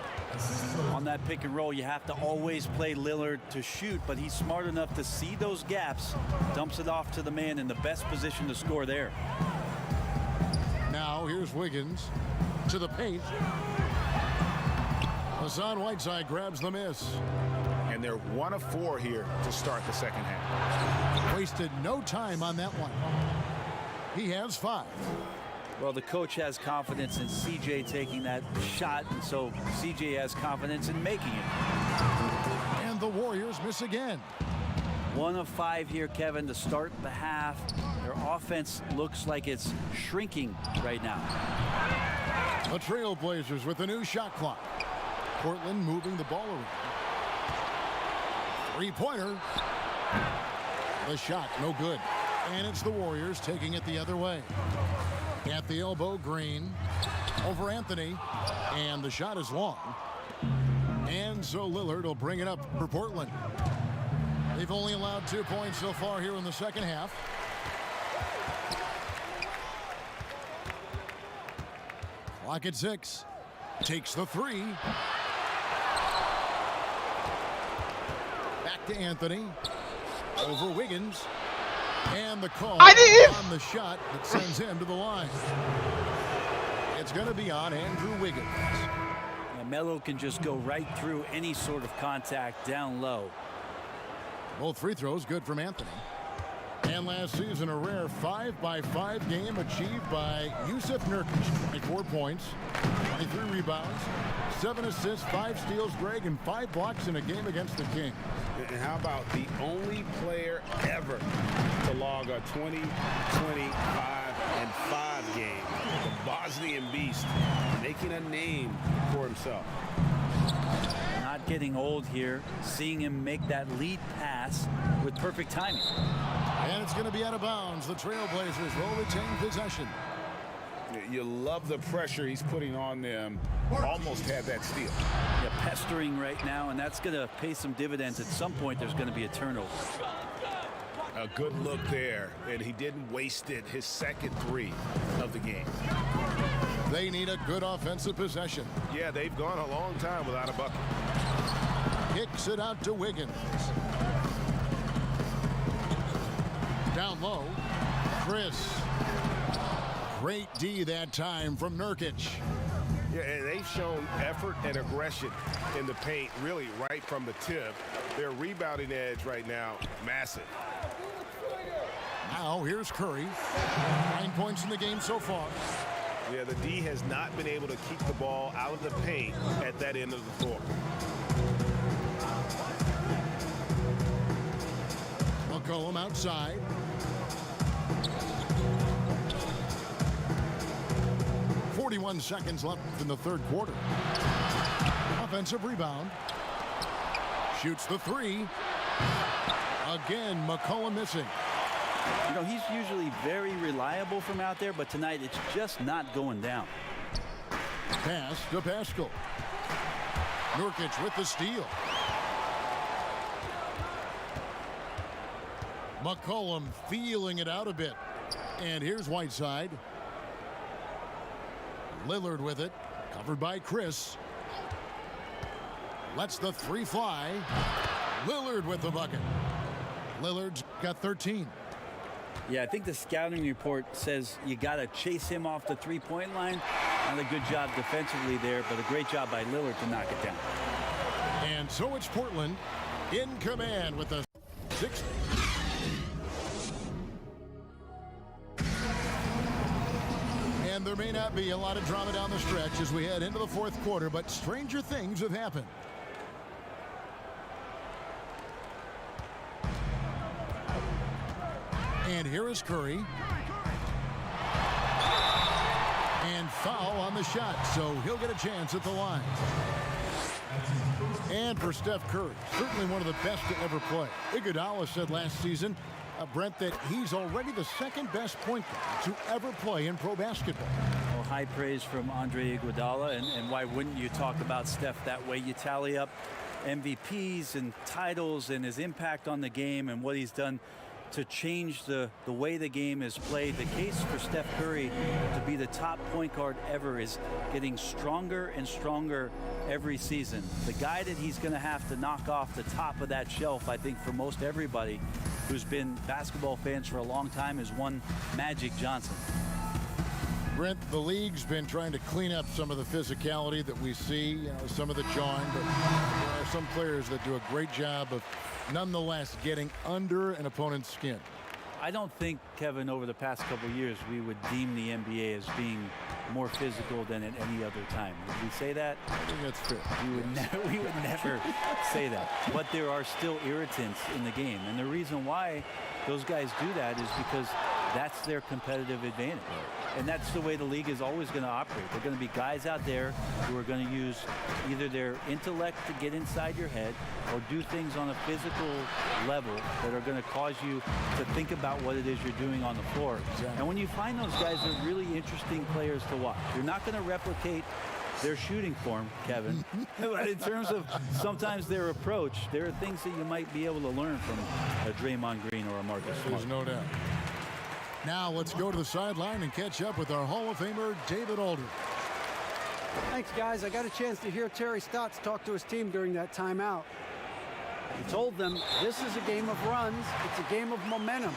On that pick and roll, you have to always play Lillard to shoot, but he's smart enough to see those gaps, dumps it off to the man in the best position to score there. Now here's Wiggins to the paint. Hassan Whiteside grabs the miss. And they're 1 of 4 here to start the second half. Wasted no time on that one. He has 5. Well, the coach has confidence in CJ taking that shot, and so CJ has confidence in making it. And the Warriors miss again. 1 of 5 here, Kevin, to start the half. Their offense looks like it's shrinking right now. The Trailblazers with a new shot clock. Portland moving the ball around. Three-pointer. The shot, no good. And it's the Warriors taking it the other way. At the elbow, Green over Anthony. And the shot is long. And so Lillard will bring it up for Portland. They've only allowed 2 points so far here in the second half. Clock at 6. Takes the three. Back to Anthony. Over Wiggins. And the call on the shot that sends him to the line. It's going to be on Andrew Wiggins. Yeah, Melo can just go right through any sort of contact down low. Both free throws good from Anthony. And last season, a rare 5-by-5 game achieved by Yusuf Nurkic. 24 points, 23 rebounds, 7 assists, 5 steals, Greg, and 5 blocks in a game against the Kings. And how about the only player ever to log a 20, 25, and 5 game? The Bosnian Beast making a name for himself. Not getting old here. Seeing him make that lead pass with perfect timing. And it's going to be out of bounds. The Trailblazers will retain possession. You love the pressure he's putting on them. Almost had that steal. Yeah, pestering right now, and that's going to pay some dividends. At some point, there's going to be a turnover. A good look there, and he didn't waste it. His second 3 of the game. They need a good offensive possession. Yeah, they've gone a long time without a bucket. Kicks it out to Wiggins. Down low, Chris. Great D that time from Nurkic. Yeah, and they've shown effort and aggression in the paint, really right from the tip. Their rebounding edge right now, massive. Now here's Curry. 9 points in the game so far. Yeah, the D has not been able to keep the ball out of the paint at that end of the floor. McCollum outside. .41 seconds left in the third quarter. Offensive rebound. Shoots the three. Again, McCollum missing. You know, he's usually very reliable from out there, but tonight it's just not going down. Pass to Pascal. Nurkic with the steal. McCollum feeling it out a bit. And here's Whiteside. Lillard with it. Covered by Chris. Lets the three fly. Lillard with the bucket. Lillard's got 13. Yeah, I think the scouting report says you got to chase him off the three-point line. Not a good job defensively there, but a great job by Lillard to knock it down. And so it's Portland in command with the 6th. And there may not be a lot of drama down the stretch as we head into the fourth quarter, but stranger things have happened. And here is Curry. And foul on the shot, so he'll get a chance at the line. And for Steph Curry, certainly one of the best to ever play. Iguodala said last season, Brent, that he's already the second best point guard to ever play in pro basketball. Well, high praise from Andre Iguodala, and why wouldn't you talk about Steph that way? You tally up MVPs and titles and his impact on the game and what he's done to change the way the game is played. The case for Steph Curry to be the top point guard ever is getting stronger and stronger every season. The guy that he's going to have to knock off the top of that shelf, I think, for most everybody who's been basketball fans for a long time, is one Magic Johnson. Brent, the league's been trying to clean up some of the physicality that we see, some of the jawing, but there are some players that do a great job of nonetheless getting under an opponent's skin. I don't think, Kevin, over the past couple of years, we would deem the NBA as being more physical than at any other time. Would we say that? I think that's fair. We would never say that. But there are still irritants in the game. And the reason why those guys do that is because that's their competitive advantage. And that's the way the league is always going to operate. There are going to be guys out there who are going to use either their intellect to get inside your head or do things on a physical level that are going to cause you to think about what it is you're doing on the floor. Exactly. And when you find those guys, they're really interesting players to watch. You're not going to replicate their shooting form, Kevin. But in terms of sometimes their approach, there are things that you might be able to learn from a Draymond Green or a Marcus Smart. There's no doubt. Now let's go to the sideline and catch up with our Hall of Famer, David Aldridge. Thanks, guys. I got a chance to hear Terry Stotts talk to his team during that timeout. He told them this is a game of runs. It's a game of momentum.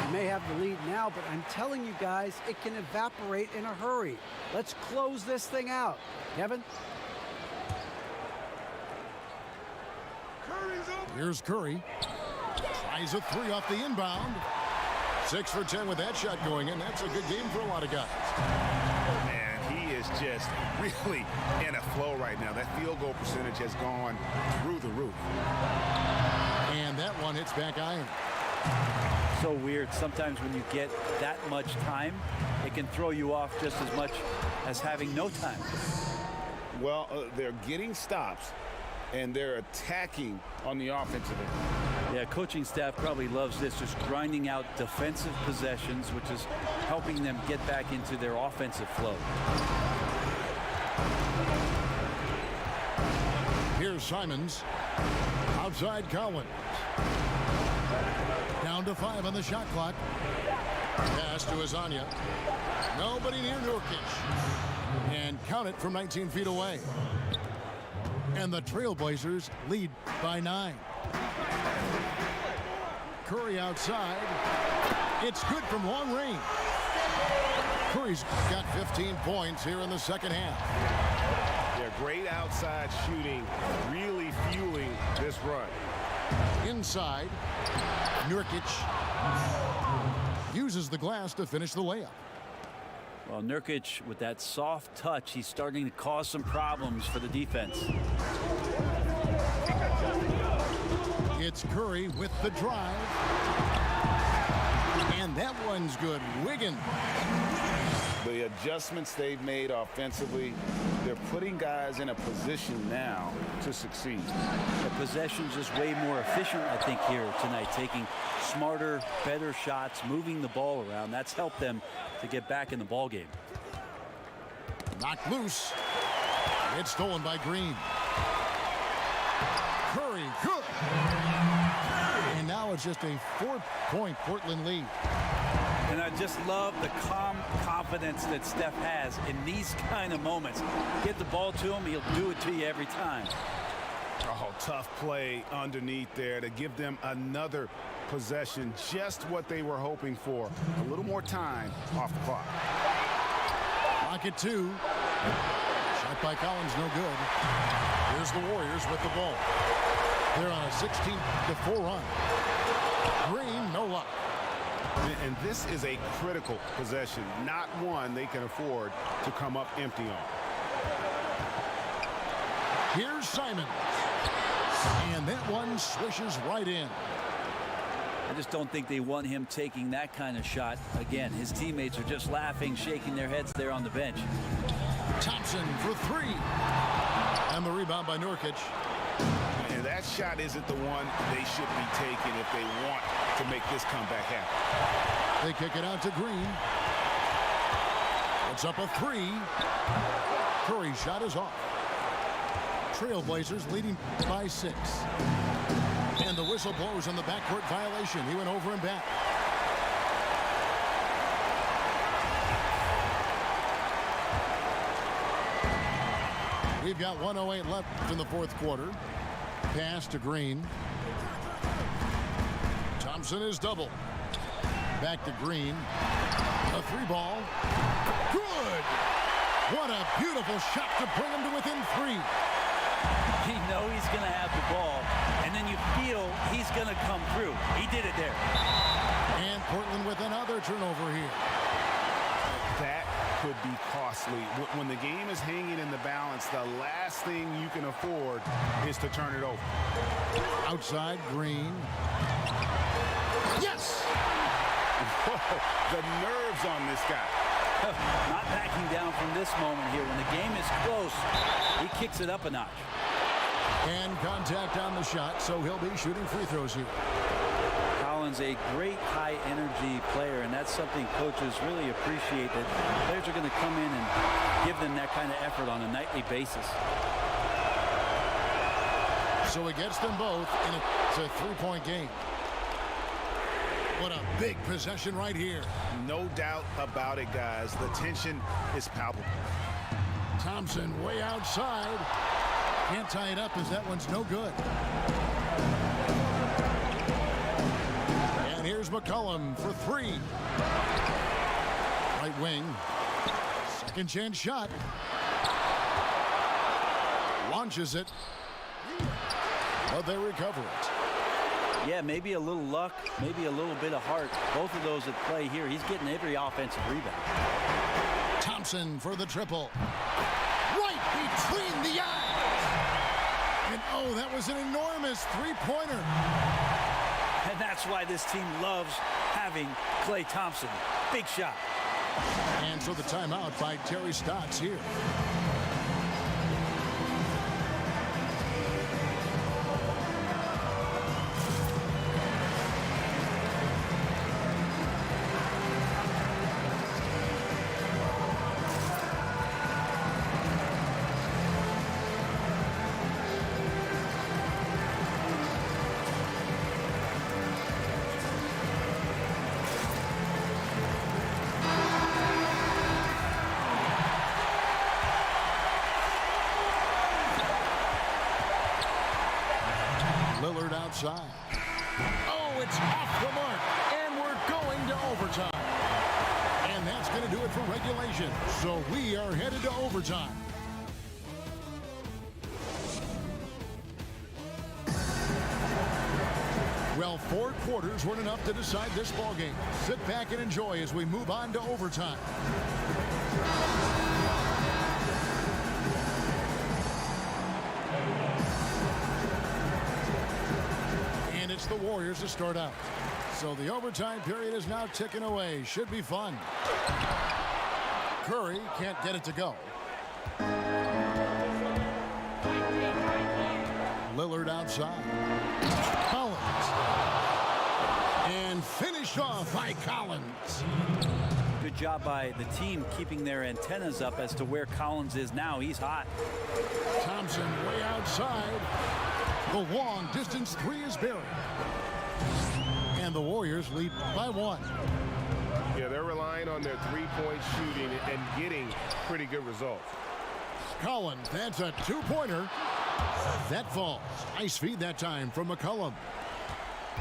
We may have the lead now, but I'm telling you guys, it can evaporate in a hurry. Let's close this thing out. Kevin? Here's Curry. Tries a three off the inbound. 6 for 10 with that shot going in. That's a good game for a lot of guys. Man, he is just really in a flow right now. That field goal percentage has gone through the roof. And that one hits back iron. So weird. Sometimes when you get that much time, it can throw you off just as much as having no time. Well, they're getting stops, and they're attacking on the offensive end. Yeah, coaching staff probably loves this, just grinding out defensive possessions, which is helping them get back into their offensive flow. Here's Simons. Outside Collins. Down to 5 on the shot clock. Pass to Azania. Nobody near Nurkic. And count it from 19 feet away. And the Trailblazers lead by 9. Curry outside. It's good from long range. Curry's got 15 points here in the second half. Yeah, great outside shooting, really fueling this run. Inside, Nurkic uses the glass to finish the layup. Well, Nurkic, with that soft touch, he's starting to cause some problems for the defense. It's Curry with the drive. And that one's good. Wiggins. The adjustments they've made offensively, they're putting guys in a position now to succeed. The possession's just way more efficient, I think, here tonight, taking smarter, better shots, moving the ball around. That's helped them to get back in the ball game. Knocked loose. It's stolen by Green. Curry, good. And now it's just a 4-point Portland lead. And I just love the calm confidence that Steph has in these kind of moments. Get the ball to him, he'll do it to you every time. Oh, tough play underneath there to give them another possession, just what they were hoping for. A little more time off the clock. Rocket 2. Shot by Collins, no good. Here's the Warriors with the ball. They're on a 16-4 run. Green, no luck. And this is a critical possession, not one they can afford to come up empty on. Here's Simon. And that one swishes right in. I just don't think they want him taking that kind of shot. Again, his teammates are just laughing, shaking their heads there on the bench. Thompson for 3. And the rebound by Nurkic. And that shot isn't the one they should be taking if they want to make this comeback happen. They kick it out to Green. It's up a 3. Curry's shot is off. Trailblazers leading by 6. And the whistle blows on the backcourt violation. He went over and back. We've got 1:08 left in the fourth quarter. Pass to Green. Thompson is double. Back to Green. A 3-ball. Good! What a beautiful shot to bring him to within 3. You know he's going to have the ball, and then you feel he's going to come through. He did it there. And Portland with another turnover here. That could be costly. When the game is hanging in the balance, the last thing you can afford is to turn it over. Outside, Green. Yes! The nerves on this guy. Not backing down from this moment here. When the game is close, he kicks it up a notch. And contact on the shot, so he'll be shooting free throws here. Collins, a great high-energy player, and that's something coaches really appreciate, that players are going to come in and give them that kind of effort on a nightly basis. So he gets them both, and it's a 3-point game. What a big possession right here. No doubt about it, guys. The tension is palpable. Thompson way outside. Can't tie it up as that one's no good. And here's McCollum for 3. Right wing. Second chance shot. Launches it. But they recover it. Yeah, maybe a little luck, maybe a little bit of heart. Both of those at play here. He's getting every offensive rebound. Thompson for the triple. Right between the eyes. And oh, that was an enormous 3-pointer. And that's why this team loves having Klay Thompson. Big shot. And so the timeout by Terry Stotts here. Lillard outside. Oh, it's off the mark, and we're going to overtime. And that's going to do it for regulation. So we are headed to overtime. Well, 4 quarters weren't enough to decide this ballgame. Sit back and enjoy as we move on to overtime. And it's the Warriors to start out. So the overtime period is now ticking away. Should be fun. Curry can't get it to go. Lillard outside. Collins. And finished off by Collins. Good job by the team keeping their antennas up as to where Collins is now. He's hot. Thompson way outside. The long distance 3 is buried. And the Warriors lead by 1. Yeah, they're relying on their three-point shooting and getting pretty good results. Collins, that's a 2-pointer. That falls. Nice feed that time from McCollum.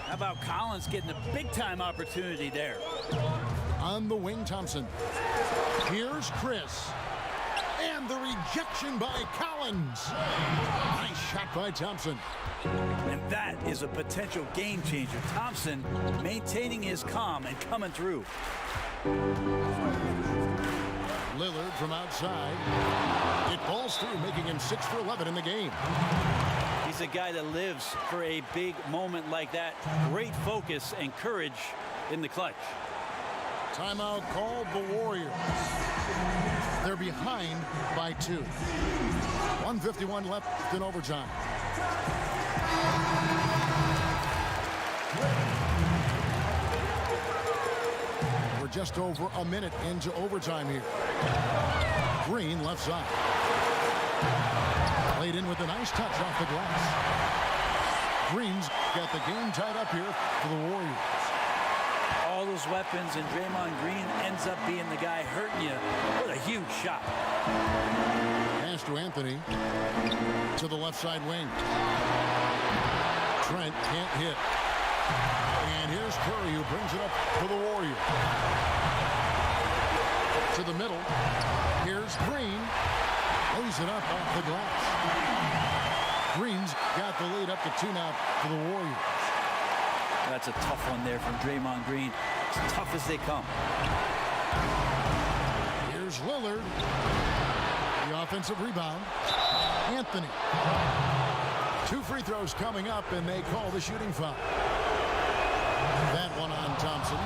How about Collins getting a big-time opportunity there? On the wing, Thompson. Here's Chris. And the rejection by Collins. Nice shot by Thompson. And that is a potential game changer. Thompson maintaining his calm and coming through. Lillard from outside. It falls through, making him 6 for 11 in the game. He's a guy that lives for a big moment like that. Great focus and courage in the clutch. Timeout called the Warriors. They're behind by 2. 1:51 left in overtime. We're just over a minute into overtime here. Green left side. Played in with a nice touch off the glass. Green's got the game tied up here for the Warriors. All those weapons, and Draymond Green ends up being the guy hurting you. What a huge shot. Pass to Anthony. To the left side wing. Trent can't hit. And here's Curry, who brings it up for the Warriors. To the middle. Here's Green. Lays it up off the glass. Green's got the lead up to 2 now for the Warriors. That's a tough one there from Draymond Green. As tough as they come. Here's Lillard. The offensive rebound. Anthony. 2 free throws coming up, and they call the shooting foul. That one on Thompson.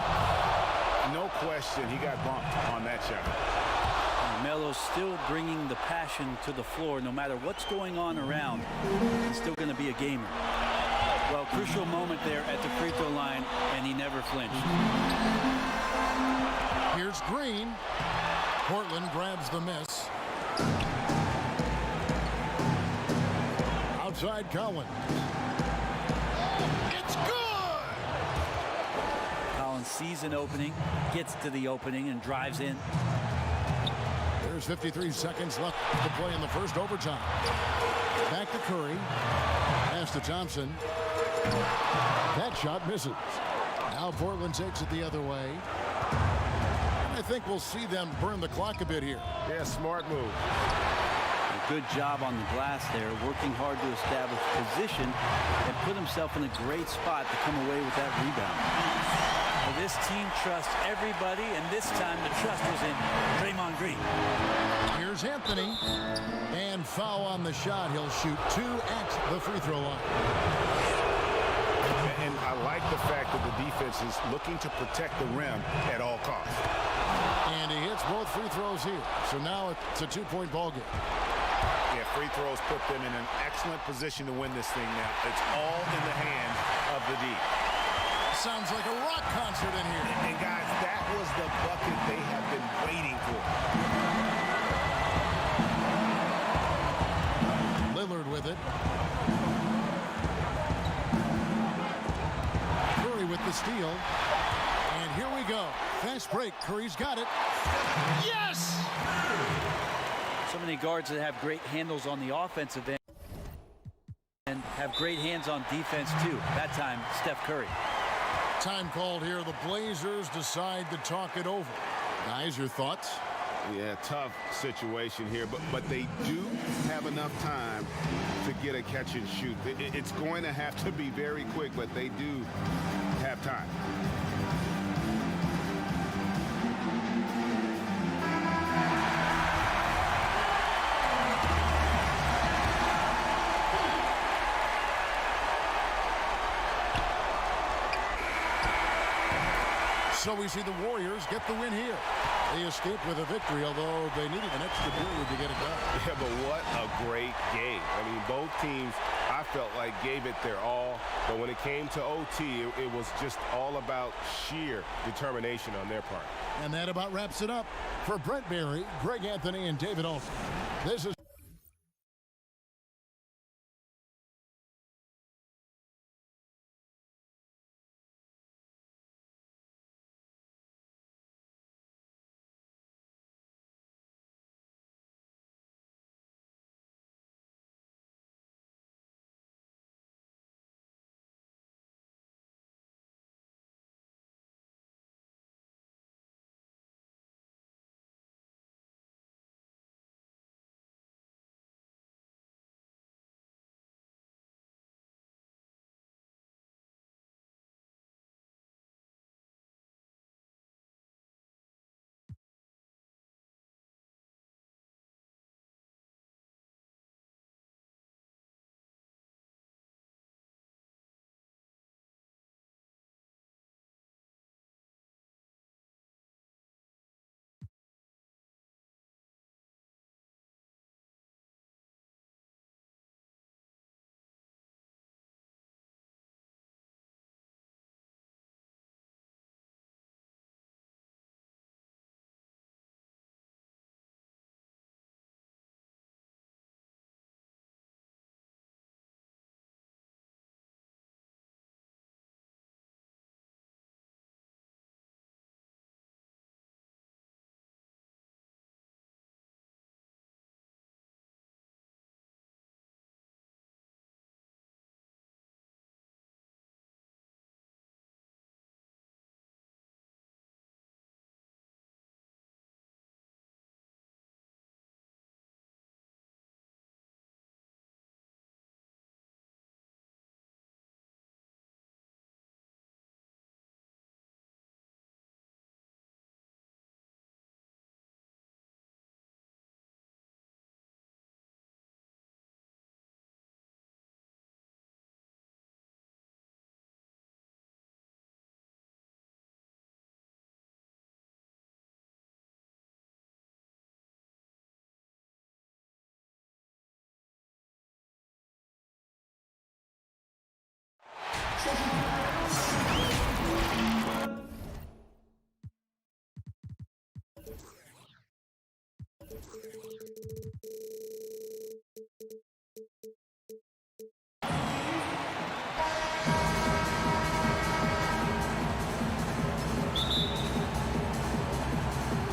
No question, he got bumped on that shot. Melo's still bringing the passion to the floor. No matter what's going on around, he's still going to be a gamer. Well, crucial moment there at the free throw line, and he never flinched. Here's Green. Portland grabs the miss. Outside Collins. It's good! Collins sees an opening, gets to the opening, and drives in. There's 53 seconds left to play in the first overtime. Back to Curry. Pass to Thompson. That shot misses. Now Portland takes it the other way. And I think we'll see them burn the clock a bit here. Yeah, smart move. A good job on the glass there, working hard to establish position and put himself in a great spot to come away with that rebound. Well, this team trusts everybody, and this time the trust was in Draymond Green. Here's Anthony. And foul on the shot. He'll shoot 2 at the free throw line. And I like the fact that the defense is looking to protect the rim at all costs. And he hits both free throws here. So now it's a 2-point ball game. Yeah, free throws put them in an excellent position to win this thing now. It's all in the hands of the D. Sounds like a rock concert in here. And guys, that was the bucket they have been waiting for. Lillard with it. Curry with the steal. And here we go. Fast break. Curry's got it. Yes! So many guards that have great handles on the offensive end and have great hands on defense too. That time, Steph Curry. Time called here. The Blazers decide to talk it over. Guys, your thoughts? Yeah, tough situation here, but they do have enough time to get a catch and shoot. It's going to have to be very quick, but they do have time. So we see the Warriors get the win here. They escaped with a victory, although they needed an extra period to get it done. Yeah, but what a great game. I mean, both teams, I felt like, gave it their all. But when it came to OT, it was just all about sheer determination on their part. And that about wraps it up. For Brent Barry, Greg Anthony, and David Olson, this is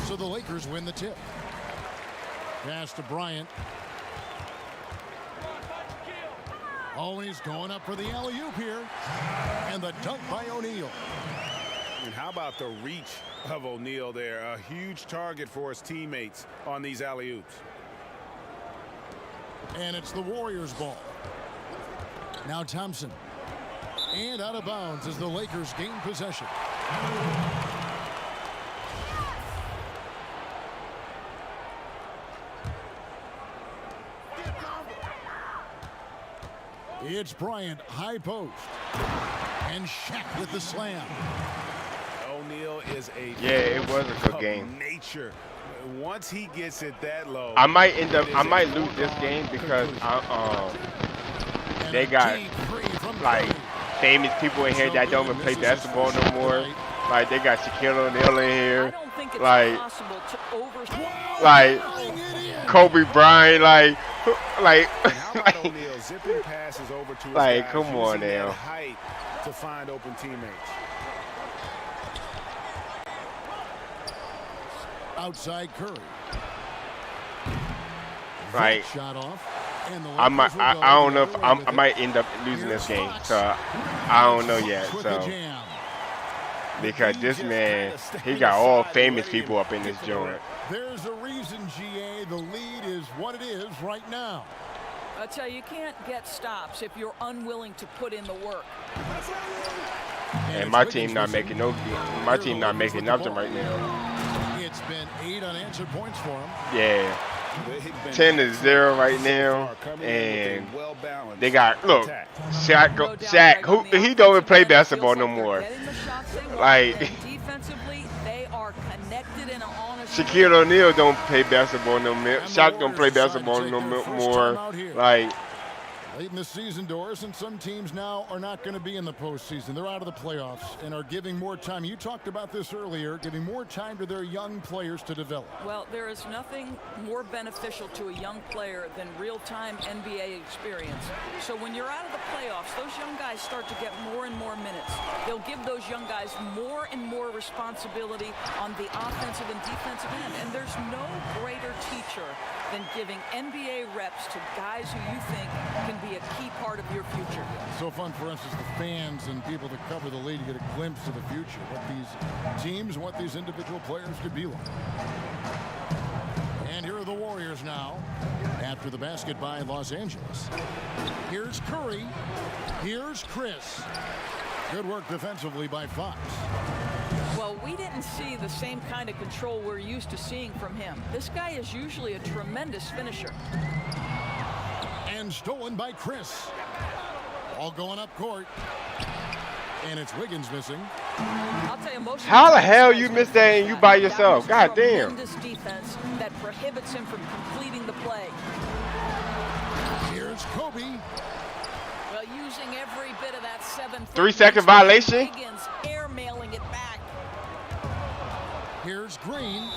so the Lakers win the tip. Pass to Bryant. Always going up for the alley-oop here. And the dunk by O'Neal. And how about the reach of O'Neal there? A huge target for his teammates on these alley-oops. And it's the Warriors' ball. Now Thompson. And out of bounds as the Lakers gain possession. It's Bryant, high post. And Shaq with the slam. O'Neal is a Yeah, it was a good game. nature. Once he gets it that low, I might lose this game because they got like famous people in here that don't even play basketball no more. Like they got Shaquille O'Neal in here, like Kobe Bryant, like how about O'Neal zipping passes over to his like guys, come on using that now. height to find open teammates. Outside Curry. Like Shot off. And the I don't know if I I might end up losing this game, so I don't know yet. So because this man, he got all famous people up in this joint. There's a reason, GA, the lead is what it is right now. I tell you, you can't get stops if you're unwilling to put in the work. And my team not making no, my team not making nothing right now. It's been 8 unanswered points for him. Yeah. 10-0 right now, and they got, look, Shaq, who he don't even play basketball no more. Like, defensively, they are connected in on a Shaquille O'Neal don't play basketball no more. Shaq don't play basketball no more. Like, late in the season, Doris, and some teams now are not going to be in the postseason. They're out of the playoffs and are giving more time. You talked about this earlier, giving more time to their young players to develop. Well, there is nothing more beneficial to a young player than real-time NBA experience. So when you're out of the playoffs, those young guys start to get more and more minutes. They'll give those young guys more and more responsibility on the offensive and defensive end. And there's no greater teacher than giving NBA reps to guys who you think can be a key part of your future. So fun for us as the fans and people that cover the league to get a glimpse of the future, what these teams, what these individual players could be like. And here are the Warriors now after the basket by Los Angeles. Here's Curry. Here's Chris. Good work defensively by Fox. Well, we didn't see the same kind of control we're used to seeing from him. This guy is usually a tremendous finisher. And stolen by Chris. All going up court. And it's Wiggins missing. I'll tell you, most how the hell you missed that and you by yourself? God damn. Tremendous defense that prohibits him from completing the play. Here's Kobe. Well, using every bit of that 7 3-second violation. Wiggins airmailing it back. Here's Green.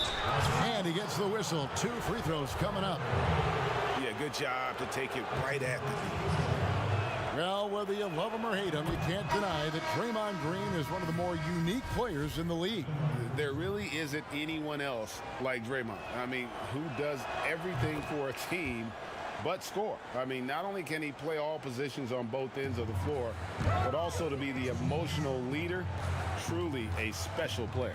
And he gets the whistle. 2 free throws coming up. Yeah, good job to take it right at the knee. Well, whether you love him or hate him, you can't deny that Draymond Green is one of the more unique players in the league. There really isn't anyone else like Draymond. I mean, who does everything for a team but score. I mean, not only can he play all positions on both ends of the floor, but also to be the emotional leader. Truly a special player.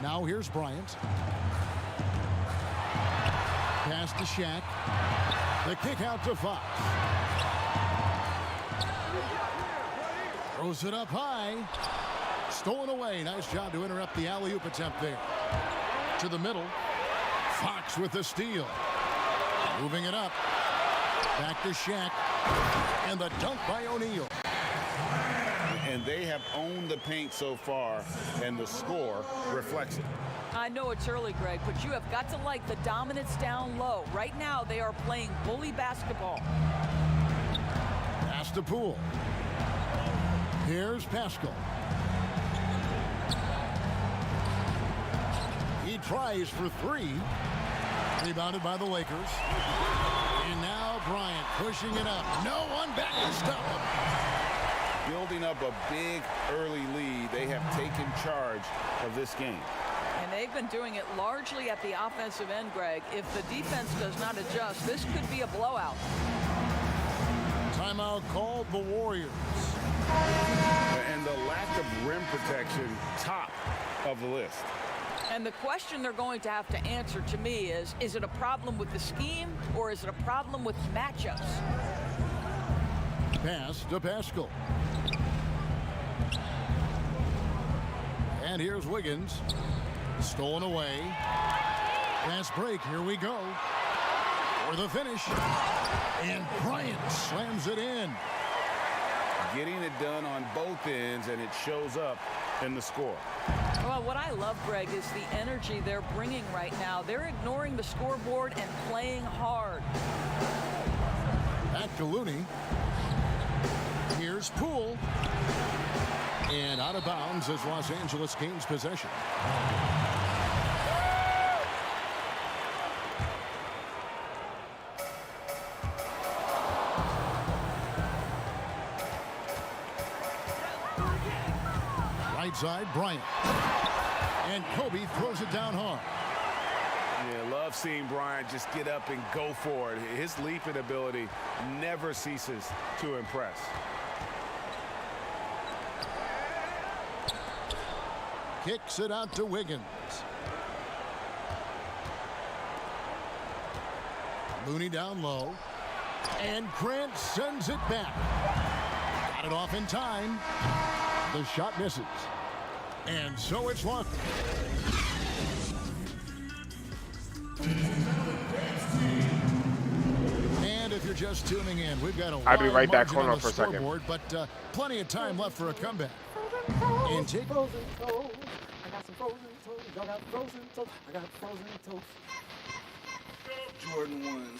Now here's Bryant. Pass to Shaq. The kick out to Fox. Throws it up high. Stolen away. Nice job to interrupt the alley-oop attempt there. To the middle. Fox with the steal. Moving it up. Back to Shaq. And the dunk by O'Neal. And they have owned the paint so far, and the score reflects it. I know it's early, Greg, but you have got to like the dominance down low. Right now, they are playing bully basketball. Pass to Poole. Here's Pascal. He tries for 3. Rebounded by the Lakers. And now Bryant pushing it up. No one back to stop him. Building up a big early lead, they have taken charge of this game. And they've been doing it largely at the offensive end, Greg. If the defense does not adjust, this could be a blowout. Timeout called the Warriors. And the lack of rim protection, top of the list. And the question they're going to have to answer to me is it a problem with the scheme or is it a problem with matchups? Pass to Pascal. And here's Wiggins. Stolen away. Fast break. Here we go. For the finish. And Bryant slams it in. Getting it done on both ends, and it shows up in the score. Well, what I love, Greg, is the energy they're bringing right now. They're ignoring the scoreboard and playing hard. Back to Looney. Here's Poole. And out of bounds as Los Angeles gains possession. Right side, Bryant. And Kobe throws it down hard. Yeah, love seeing Bryant just get up and go for it. His leaping ability never ceases to impress. kicks it out to Wiggins. Looney down low. And Grant sends it back. Got it off in time. The shot misses. And so it's one. And if you're just tuning in, we've got a I'll be right back. wide Hold margin on for a second. scoreboard, but plenty of time left for a comeback. And take I got some frozen toes. Y'all got frozen toes. I got frozen toes. Jordan 1s.